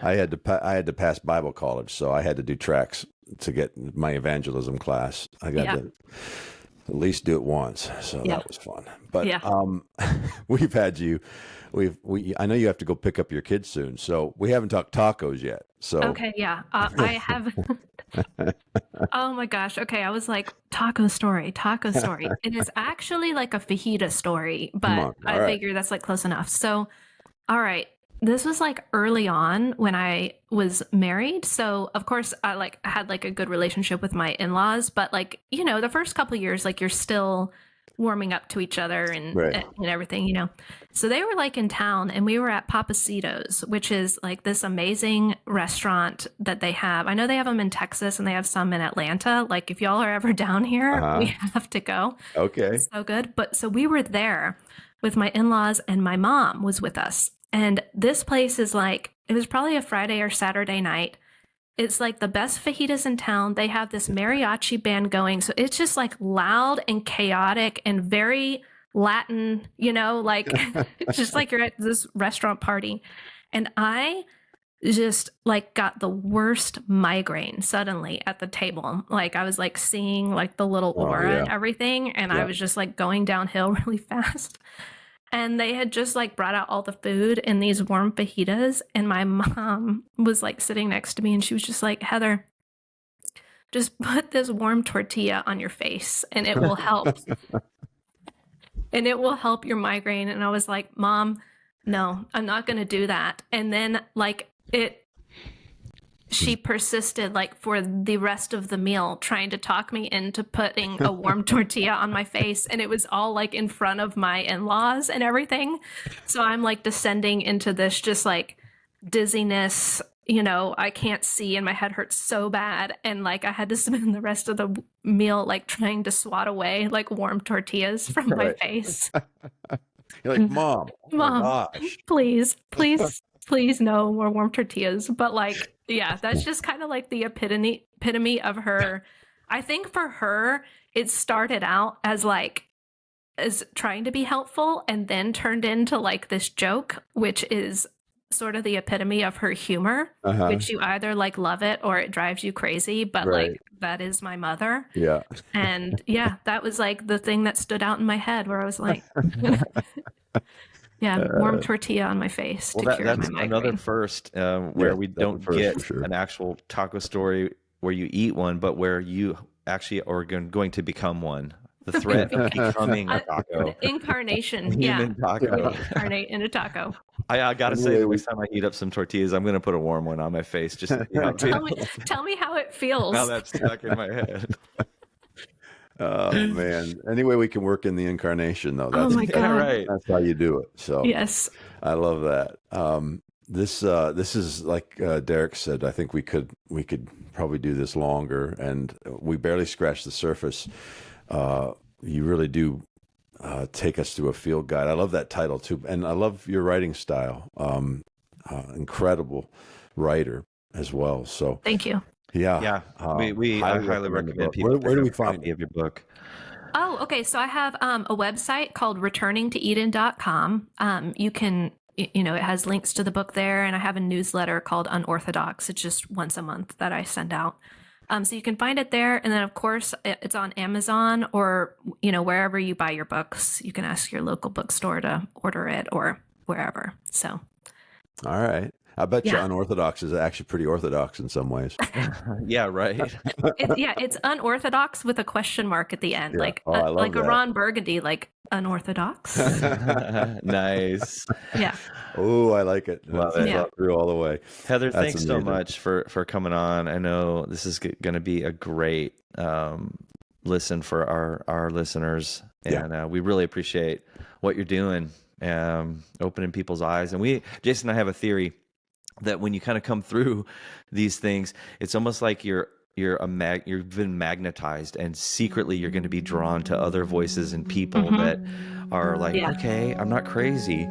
I had to pass Bible college, so I had to do tracks to get my evangelism class. I got to at least do it once, so that was fun. But we've had you. I know you have to go pick up your kids soon, so we haven't talked tacos yet. So okay, yeah, I have. Oh my gosh. Okay, I was like taco story. It is actually like a fajita story, but I figure that's like close enough. So, all right. This was like early on when I was married. So of course I had like a good relationship with my in-laws, but like, the first couple of years, like you're still warming up to each other and everything, So they were like in town and we were at Papacitos, which is like this amazing restaurant that they have. I know they have them in Texas and they have some in Atlanta. Like if y'all are ever down here, we have to go. Okay. It's so good. But so we were there with my in-laws and my mom was with us. And this place is like, it was probably a Friday or Saturday night. It's like the best fajitas in town. They have this mariachi band going. So it's just like loud and chaotic and very Latin, like it's just like you're at this restaurant party. And I just like got the worst migraine suddenly at the table. Like I was like seeing like the little aura and everything. And I was just like going downhill really fast. And they had just like brought out all the food in these warm fajitas. And my mom was like sitting next to me and she was just like, Heather, just put this warm tortilla on your face and it will help. And it will help your migraine. And I was like, Mom, no, I'm not going to do that. And then like she persisted like for the rest of the meal trying to talk me into putting a warm tortilla on my face, and it was all like in front of my in-laws and everything. So I'm like descending into this just like dizziness, I can't see and my head hurts so bad, and like I had to spend the rest of the meal like trying to swat away like warm tortillas from my face. You're like, Mom, please no more warm tortillas. But like, yeah, that's just kind of like the epitome of her I think for her, it started out as trying to be helpful and then turned into like this joke, which is sort of the epitome of her humor, which you either like love it or it drives you crazy. But Right. like, that is my mother. Yeah. And yeah, that was like the thing that stood out in my head where I was like, yeah, warm tortilla on my face to cure my that's migraine. another first where we don't get an actual taco story where you eat one, but where you actually are going to become one. The threat of becoming a taco. Incarnation. Human taco. Incarnate in a taco. I gotta say, the next time I heat up some tortillas, I'm gonna put a warm one on my face. Just to see how tell me how it feels. Now that's stuck in my head. Oh man! Any way we can work in the incarnation, though. That's, my God. Right. That's how you do it. So yes, I love that. This is like Derek said. I think we could probably do this longer, and we barely scratched the surface. You really do take us through a field guide. I love that title too, and I love your writing style. Incredible writer as well. So thank you. Yeah. We highly recommend people. Where do we find your book? Oh, okay. So I have a website called returningtoeden.com. You can, it has links to the book there, and I have a newsletter called Unorthodox. It's just once a month that I send out. So you can find it there. And then, of course, it's on Amazon or, wherever you buy your books. You can ask your local bookstore to order it or wherever. So. All right. I bet you unorthodox is actually pretty orthodox in some ways. Yeah, right. It's unorthodox with a question mark at the end, like a Ron Burgundy, like unorthodox. Nice. Yeah. Oh, I like it. Love it. Yeah. Through all the way. Heather, thanks so much for coming on. I know this is going to be a great listen for our listeners, and we really appreciate what you're doing, opening people's eyes. And Jason and I have a theory that when you kind of come through these things, it's almost like you've been magnetized, and secretly you're going to be drawn to other voices and people that are like, okay, I'm not crazy.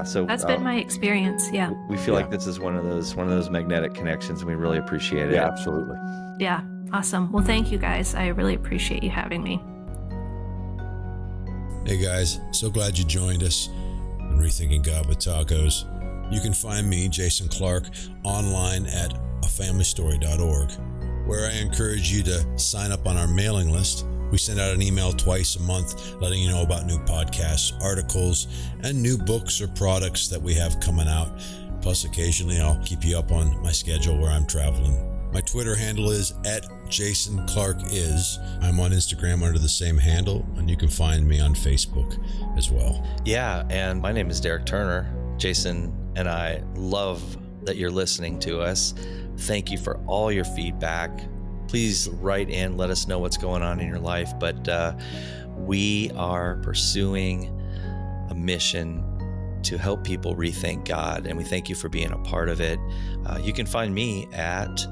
So that's been my experience. Yeah, we feel like this is one of those magnetic connections, and we really appreciate it. Yeah, absolutely. Yeah, awesome. Well, thank you guys. I really appreciate you having me. Hey guys, so glad you joined us on Rethinking God with Tacos. You can find me, Jason Clark, online at afamilystory.org, where I encourage you to sign up on our mailing list. We send out an email twice a month letting you know about new podcasts, articles, and new books or products that we have coming out. Plus, occasionally I'll keep you up on my schedule where I'm traveling. My Twitter handle is @JasonClarkIs. I'm on Instagram under the same handle, and you can find me on Facebook as well. Yeah, and my name is Derek Turner. Jason and I love that you're listening to us. Thank you for all your feedback. Please write in, let us know what's going on in your life. But we are pursuing a mission to help people rethink God, and we thank you for being a part of it. You can find me at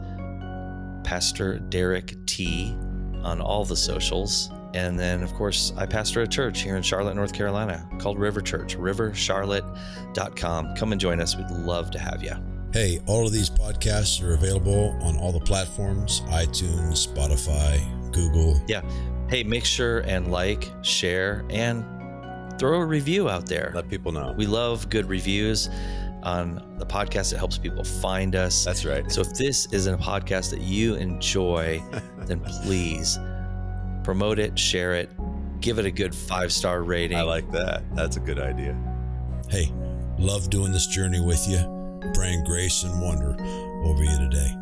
Pastor Derek T on all the socials. And then, of course, I pastor a church here in Charlotte, North Carolina called River Church, rivercharlotte.com. Come and join us. We'd love to have you. Hey, all of these podcasts are available on all the platforms, iTunes, Spotify, Google. Yeah. Hey, make sure and like, share, and throw a review out there. Let people know. We love good reviews on the podcast. It helps people find us. That's right. So if this is a podcast that you enjoy, then please promote it, share it, give it a good 5-star rating. I like that. That's a good idea. Hey, love doing this journey with you. Praying grace and wonder over you today.